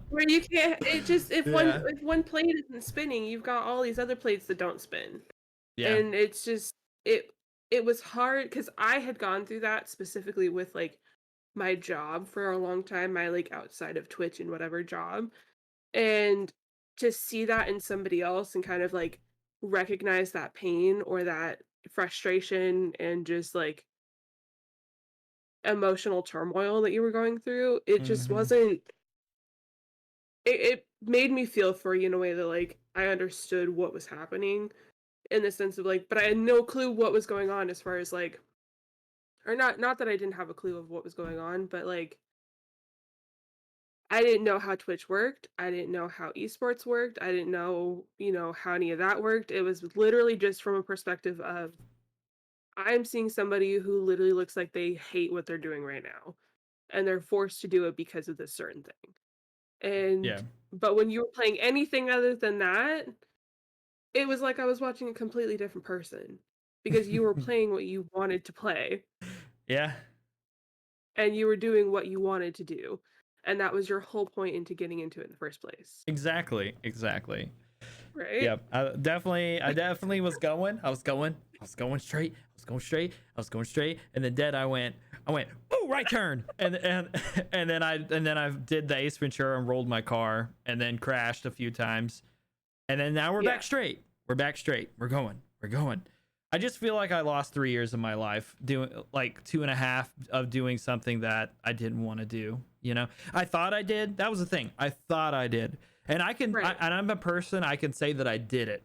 where you can't it just Yeah. if one plate isn't spinning, you've got all these other plates that don't spin. Yeah. And it's just it it was hard because I had gone through that specifically with like my job for a long time, my like outside of Twitch and whatever job. And to see that in somebody else and kind of like recognize that pain or that frustration and just like emotional turmoil that you were going through, it just Mm-hmm. wasn't it made me feel for you in a way that like I understood what was happening in the sense of like, but I had no clue what was going on as far as like, or not that I didn't have a clue of what was going on, but like I didn't know how Twitch worked. I didn't know how esports worked. I didn't know, how any of that worked. It was literally just from a perspective of I'm seeing somebody who literally looks like they hate what they're doing right now and they're forced to do it because of this certain thing. Yeah. And but when you were playing anything other than that, it was like I was watching a completely different person because you were playing what you wanted to play Yeah. and you were doing what you wanted to do. And that was your whole point into getting into it in the first place. Exactly. Exactly. Right? Yep. I definitely was going. I was going straight. I was going straight. I was going straight. And then dead I went, oh, right turn. And then I did the Ace Ventura and rolled my car and then crashed a few times. And then now we're Yeah. back straight. We're back straight. We're going. We're going. I just feel like I lost 3 years of my life doing like 2.5 of doing something that I didn't want to do. I thought I did. That was the thing. I thought I did, and Right. and I'm a person. I can say that I did it,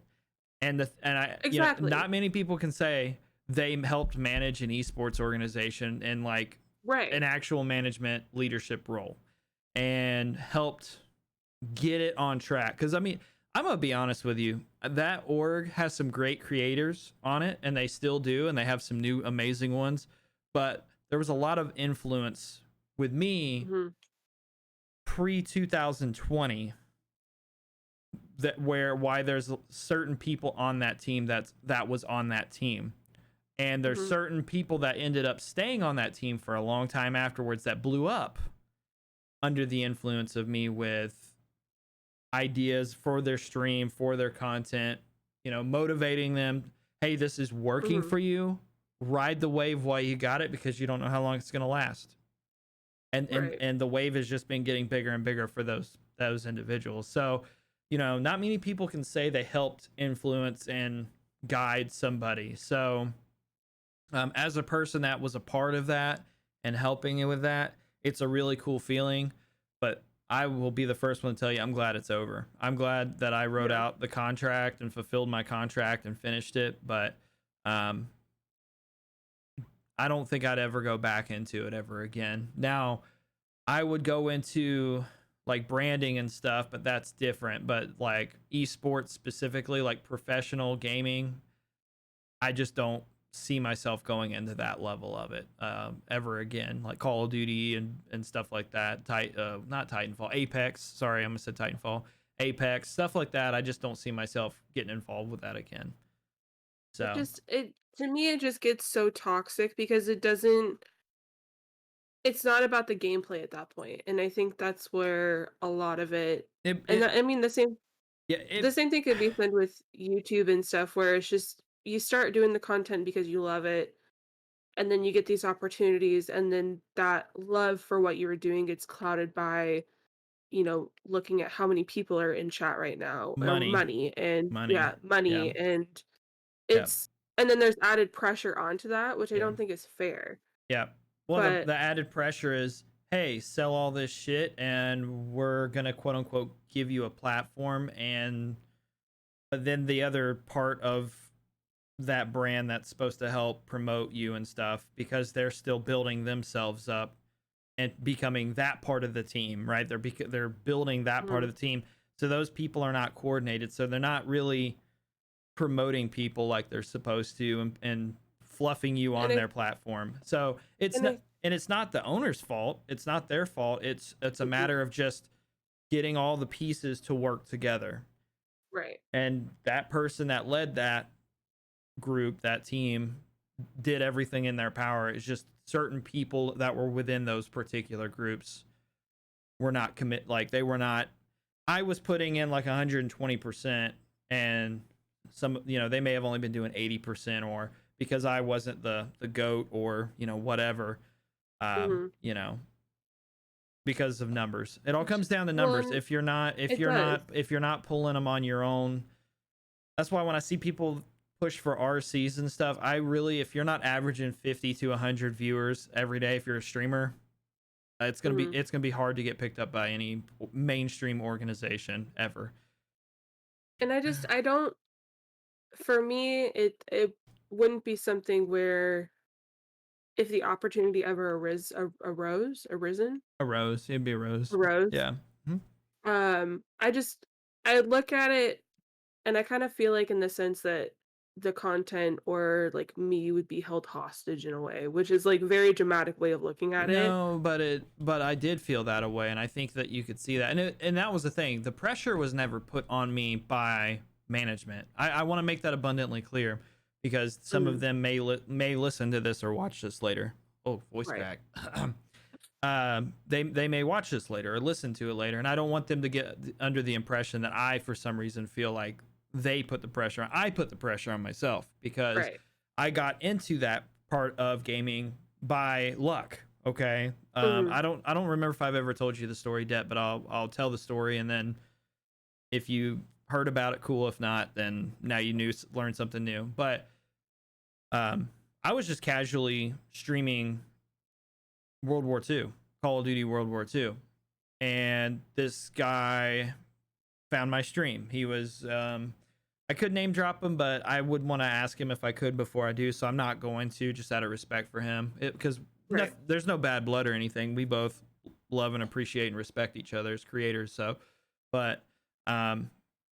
and I, Exactly. not many people can say they helped manage an esports organization in like an Right. actual management leadership role, and helped get it on track. Because I mean, I'm gonna be honest with you, that org has some great creators on it, and they still do, and they have some new amazing ones. But there was a lot of influence with me Mhm. pre 2020 that why there's certain people on that team that was on that team, and there's Mhm. certain people that ended up staying on that team for a long time afterwards that blew up under the influence of me with ideas for their stream, for their content, motivating them. Hey, this is working Mhm. for you. Ride the wave while you got it because you don't know how long it's going to last. Right. And the wave has just been getting bigger and bigger for those individuals. So, not many people can say they helped influence and guide somebody. So, as a person that was a part of that and helping it with that, it's a really cool feeling. But I will be the first one to tell you, I'm glad it's over. I'm glad that I wrote Yeah. out the contract and fulfilled my contract and finished it. But um, I don't think I'd ever go back into it ever again. Now, I would go into like branding and stuff, but that's different. But like esports specifically, like professional gaming, I just don't see myself going into that level of it ever again. Like Call of Duty and stuff like that. Not Titanfall, Apex. Sorry, I almost said Titanfall. Apex, stuff like that. I just don't see myself getting involved with that again. So it to me it just gets so toxic because it's not about the gameplay at that point, and I think that's where a lot of it it and it I mean yeah the it same thing could be said with YouTube and stuff where it's just you start doing the content because you love it, and then you get these opportunities, and then that love for what you were doing gets clouded by, looking at how many people are in chat right now or money, money and money. yeah, Yeah, money and yeah, it's and then there's added pressure onto that, which I yeah. don't think is fair. Yeah. Well, But the added pressure is, hey, sell all this shit, and we're gonna quote unquote give you a platform, and but then the other part of that brand that's supposed to help promote you and stuff, because they're still building themselves up and becoming that part of the team, right? They're building that part mhm, of the team, so those people are not coordinated, so they're not really promoting people like they're supposed to, and fluffing you and on I their platform. So it's and not, I and it's not the owner's fault. It's not their fault. It's a matter mhm, of just getting all the pieces to work together. right. And that person that led that group, that team, did everything in their power. It's just certain people that were within those particular groups were not like they were not. I was putting in like 120%, and they may have only been doing 80%, or because I wasn't the goat, or whatever, um Mhm. you know because of numbers. It all Which comes down to well, numbers. and If you're not if it you're does. not if you're not pulling them on your own, that's why when I see people push for RCs and stuff, I really, if you're not averaging 50 to 100 viewers every day, if you're a streamer, Mhm. it's gonna be hard to get picked up by any mainstream organization ever. And I don't for me, it wouldn't be something where if the opportunity ever arisen A rose, it'd be a rose. arose, Yeah. Mhm. I just I look at it and I kind of feel like in the sense that the content or like me would be held hostage in a way, which is like very dramatic way of looking at it. No, but I did feel that away, and I think that you could see that, and that was the thing. The pressure was never put on me by management. I want to make that abundantly clear, because some of Mhm. them may listen to this or watch this later. Oh, voice Right. crack. They may watch this later or listen to it later, and I don't want them to get under the impression that I, for some reason, feel like they put the pressure on. I put the pressure on myself, because Right. I got into that part of gaming by luck. Okay. Mhm. I don't remember if I've ever told you the story, Det, but I'll tell the story, and then if you heard about it, cool. If not, then now you learned something new. But um, I was just casually streaming World War II, Call of Duty World War II, and this guy found my stream. He was I could name drop him, but I would want to ask him if I could before I do, so I'm not going to, just out of respect for him, because Right. there's no bad blood or anything. We both love and appreciate and respect each other as creators. So, but I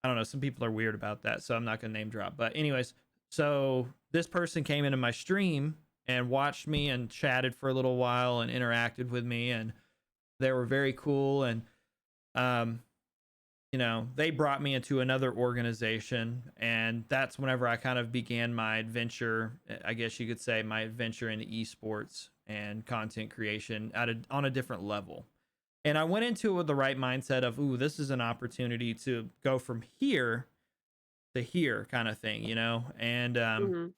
don't know. Some people are weird about that, so I'm not gonna name drop. But anyways, so this person came into my stream and watched me and chatted for a little while and interacted with me, and they were very cool. And um, they brought me into another organization, and that's whenever I kind of began my adventure. I guess you could say my adventure into esports and content creation on a different level. And I went into it with the right mindset of, ooh, this is an opportunity to go from here to here, kind of thing, and Mhm.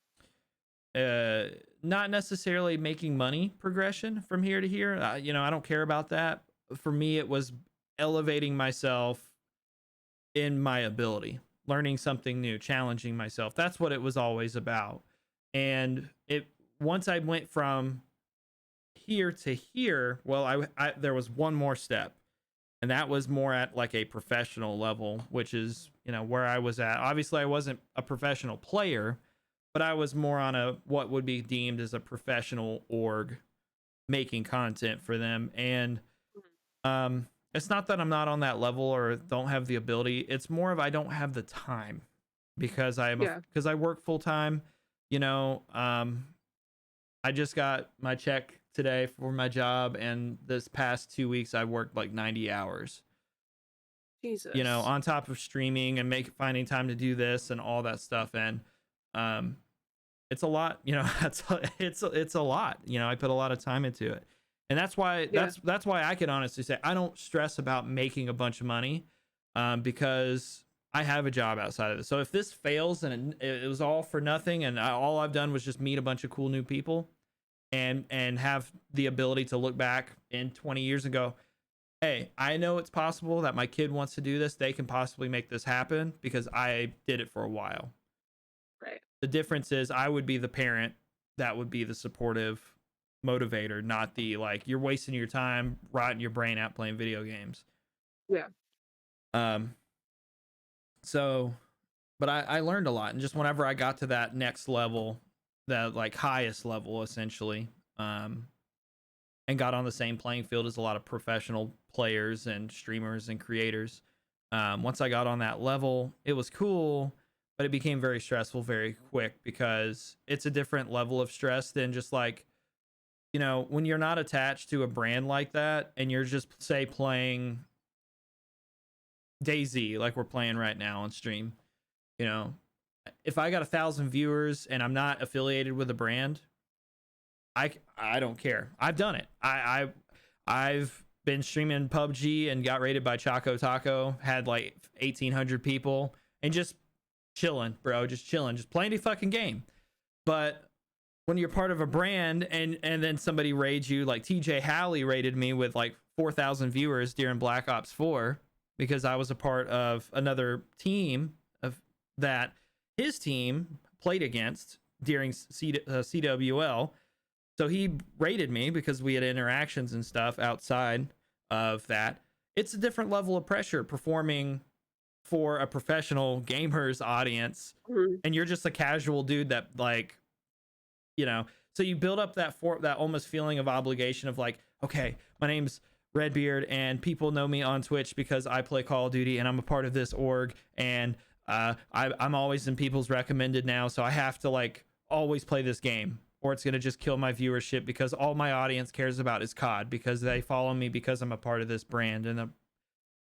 uh, not necessarily making money progression from here to here. I don't care about that. For me, it was elevating myself in my ability, learning something new, challenging myself. That's what it was always about. And it once I went from here to here, well, I there was one more step, and that was more at like a professional level, which is where I was at. Obviously, I wasn't a professional player, but I was more on a what would be deemed as a professional org, making content for them. And Mhm. It's not that I'm not on that level or don't have the ability. It's more of I don't have the time because Yeah. because I work full time. You know, I just got my check today for my job, and this past 2 weeks I worked like 90 hours. You know, Jesus. on top of streaming and finding time to do this and all that stuff, and um, it's a lot. You know, it's a lot. You know, I put a lot of time into it, and Yeah. that's why I can honestly say I don't stress about making a bunch of money, because I have a job outside of this. So if this fails and it was all for nothing, and all I've done was just meet a bunch of cool new people, and have the ability to look back in 20 years and go, hey, I know it's possible that my kid wants to do this. They can possibly make this happen because I did it for a while. Right. The difference is I would be the parent that would be the supportive motivator, not the like you're wasting your time rotting your brain out playing video games. Yeah. Um so but I learned a lot, and just whenever I got to that next level, that like highest level essentially, um and got on the same playing field as a lot of professional players and streamers and creators. Once I got on that level, it was cool, but it became very stressful very quick because it's a different level of stress than just like, you know, when you're not attached to a brand like that and you're just, say, playing DayZ like we're playing right now on stream, you know, if I got 1,000 viewers and I'm not affiliated with a brand, I don't care. I've done it. I've been streaming PUBG and got rated by Choco Taco. Had like 1,800 people and just chilling, bro. Just chilling, just playing the fucking game. But when you're part of a brand and then somebody raids you, like TJ Halley rated me with like 4,000 viewers during Black Ops 4 because I was a part of another team of that his team played against during CWL. So he rated me because we had interactions and stuff outside of that. It's a different level of pressure performing for a professional gamers audience, Mhm. and you're just a casual dude that like, you know. So you build up that almost feeling of obligation of like, okay, my name's Redbeard and people know me on Twitch because I play Call of Duty and I'm a part of this org, and I'm always in people's recommended now, so I have to like always play this game or it's going to just kill my viewership because all my audience cares about is COD because they follow me because I'm a part of this brand, and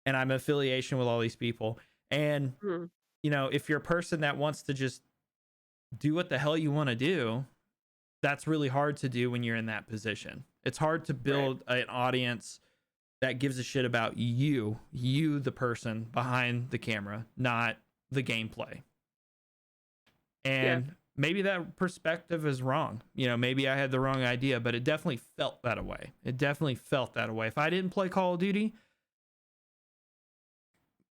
I'm affiliation with all these people. And Mhm. you know, if you're a person that wants to just do what the hell you want to do, that's really hard to do when you're in that position. It's hard to Right. build an audience that gives a shit about you the person behind the camera, not the gameplay. Yeah. And maybe that perspective is wrong. You know, maybe I had the wrong idea, but it definitely felt that way. It definitely felt that way. If I didn't play Call of Duty,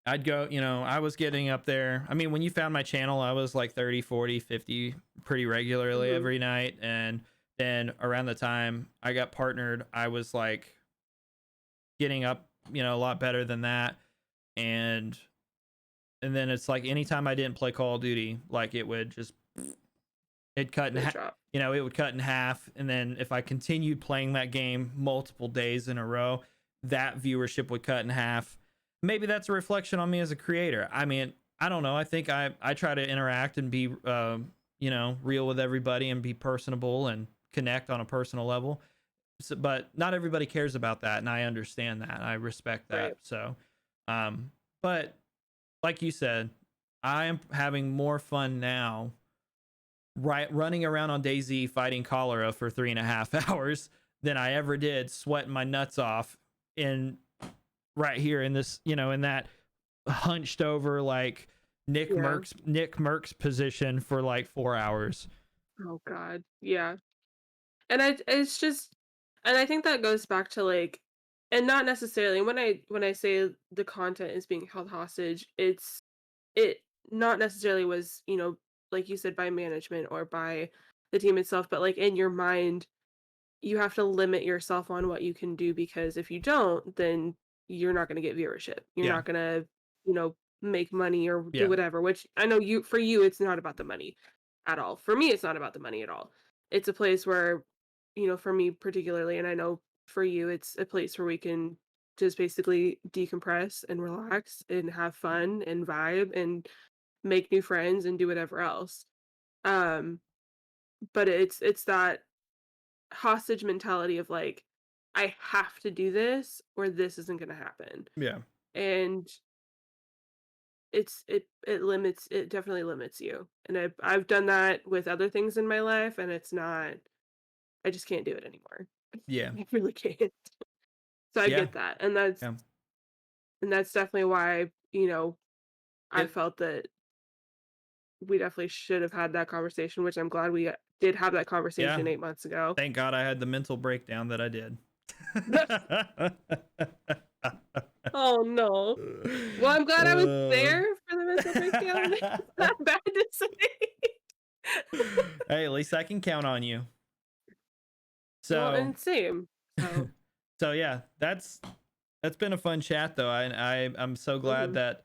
I'd go, you know, I was getting up there. I mean, when you found my channel, I was like 30, 40, 50 pretty regularly Mhm. every night. And then around the time I got partnered, I was like getting up, you know, a lot better than that. And then it's like anytime I didn't play Call of Duty, like it would just it cut in Good half. job. You know, it would cut in half, and then if I continued playing that game multiple days in a row, that viewership would cut in half. Maybe that's a reflection on me as a creator. I mean, I don't know. I think I try to interact and be you know, real with everybody and be personable and connect on a personal level. So, but not everybody cares about that, and I understand that. I respect Right. that. So, but like you said, I am having more fun now running around on DayZ fighting cholera for 3.5 hours than I ever did sweating my nuts off in right here in this, you know, in that hunched over like Yeah. Nick Merck's position for like 4 hours. Oh god. Yeah. And it's just, and I think that goes back to like, and not necessarily when I say the content is being held hostage, it not necessarily was, like you said, by management or by the team itself, but like in your mind, you have to limit yourself on what you can do, because if you don't, then you're not going to get viewership. You're Yeah. not going to, make money or do Yeah. whatever, which I know for you it's not about the money at all. For me it's not about the money at all. It's a place where, for me particularly, and I know for you it's a place where we can just basically decompress and relax and have fun and vibe and make new friends and do whatever else. Um, but it's that hostage mentality of like, I have to do this or this isn't gonna happen. Yeah. And it definitely limits you. And I've done that with other things in my life and it's not I just can't do it anymore. Yeah. I really can't. So I Yeah. get that. Yeah. And that's definitely why, I It felt that we definitely should have had that conversation, which I'm glad we did have that yeah. conversation 8 months ago. Thank God I had the mental breakdown that I did. Oh, no. Well, I'm glad I was Uh, there for the mental breakdown. It's not bad to say. hey, at least I can count on you. Well, So, and same. So, so yeah, that's been a fun chat though. I'm so glad mhm.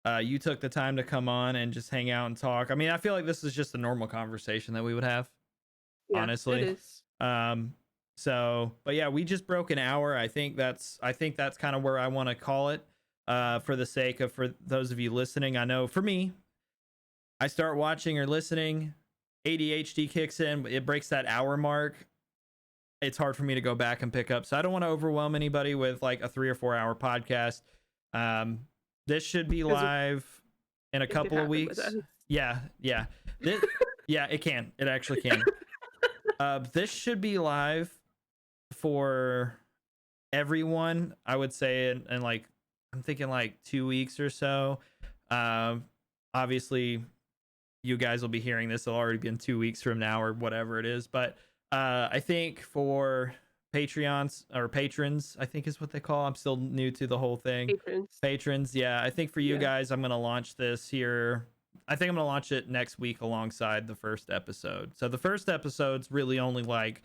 that you took the time to come on and just hang out and talk. I mean, I feel like this is just a normal conversation that we would have, Yeah, it honestly. is. Um, so, but yeah, we just broke an hour. I think that's kind of where I want to call it. For the sake of for those of you listening, I know for me, I start watching or listening, ADHD kicks in, it breaks that hour mark. It's hard for me to go back and pick up. So I don't want to overwhelm anybody with like a 3 or 4 hour podcast. Um, this should be 'Cause live in a it could couple of happen with us. weeks. Yeah, yeah. This, yeah, it can. It actually can. This should be live for everyone. I would say, and like I'm thinking like 2 weeks or so. Um, obviously, you guys will be hearing this. It'll already been 2 weeks from now or whatever it is. But I think for Patreons or patrons, I think is what they call. I'm still new to the whole thing. Patrons. Patrons, yeah. I think for you Yeah. guys, I'm gonna launch this here. I think I'm gonna launch it next week alongside the first episode. So the first episode's really only like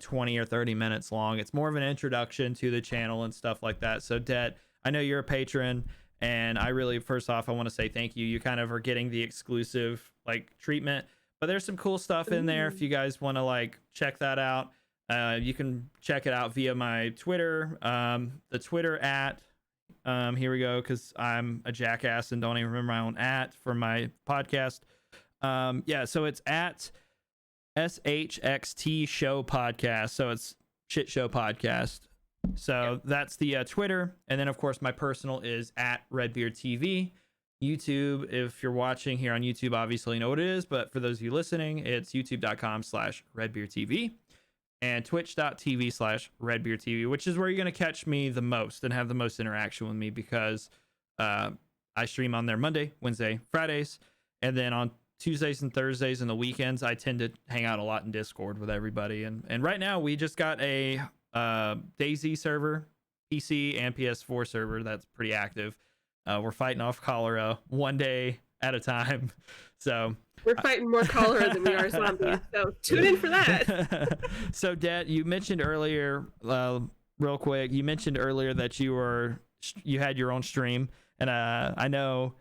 20 or 30 minutes long. It's more of an introduction to the channel and stuff like that. So Det, I know you're a patron and I really first off I want to say thank you. You kind of are getting the exclusive like treatment, but there's some cool stuff in there if Ooh. you guys want to like check that out. You can check it out via my Twitter. The Twitter at here we go because I'm a jackass and don't even remember my own at for my podcast. Yeah, so it's at SHXT Show podcast. So it's Shit Show Podcast. Yep. So that's the Twitter. And then, of course, my personal is at Redbeard TV. YouTube, if you're watching here on YouTube, obviously you know what it is. But for those of you listening, it's youtube.com/RedbeardTV and twitch.tv/RedbeardTV, which is where you're going to catch me the most and have the most interaction with me because I stream on there Monday, Wednesday, Fridays. And then on Tuesdays and Thursdays and the weekends, I tend to hang out a lot in Discord with everybody. And right now, we just got a DayZ server, PC and PS4 server that's pretty active. We're fighting off cholera one day at a time. So We're fighting more cholera than we are zombies, so tune in for that. so, Det, you mentioned earlier, real quick, you mentioned earlier that you had your own stream, and I know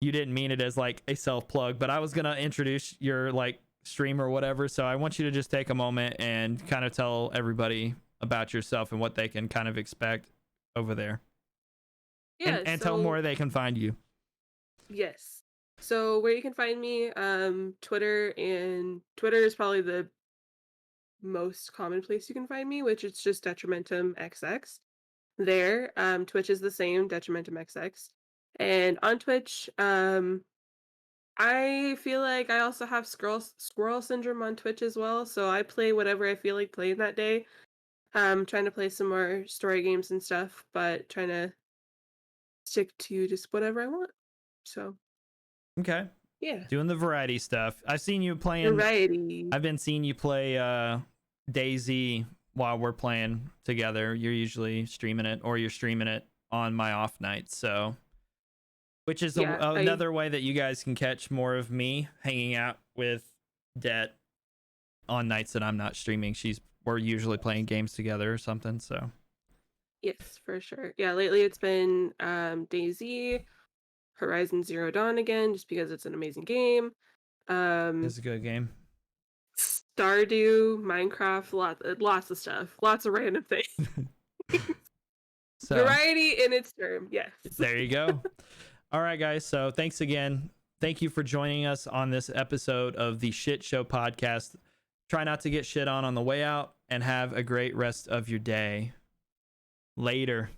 you didn't mean it as like a self plug, but I was gonna introduce your like stream or whatever. So I want you to just take a moment and kind of tell everybody about yourself and what they can kind of expect over there, Yeah, and tell them so where they can find you. yes. So where you can find me, Twitter is probably the most common place you can find me, which is just Detrimentum XX. There, Twitch is the same, Detrimentum XX. And on Twitch, I feel like I also have squirrel syndrome on Twitch as well, so I play whatever I feel like playing that day. Trying to play some more story games and stuff, but trying to stick to just whatever I want. So, Okay, yeah. doing the variety stuff. I've seen you playing. Variety. I've been seeing you play DayZ while we're playing together. You're usually streaming it, or you're streaming it on my off nights. So, which is Yeah, I another way that you guys can catch more of me hanging out with Det on nights that I'm not streaming. We're usually playing games together or something. So yes, for sure. Yeah, lately it's been DayZ, Horizon Zero Dawn again, just because it's an amazing game. Um it's a good game. Stardew, Minecraft, lots of stuff. Lots of random things. So variety in its term, yes. there you go. All right, guys. So thanks again. Thank you for joining us on this episode of the Shit Show podcast. Try not to get shit on the way out, and have a great rest of your day. Later.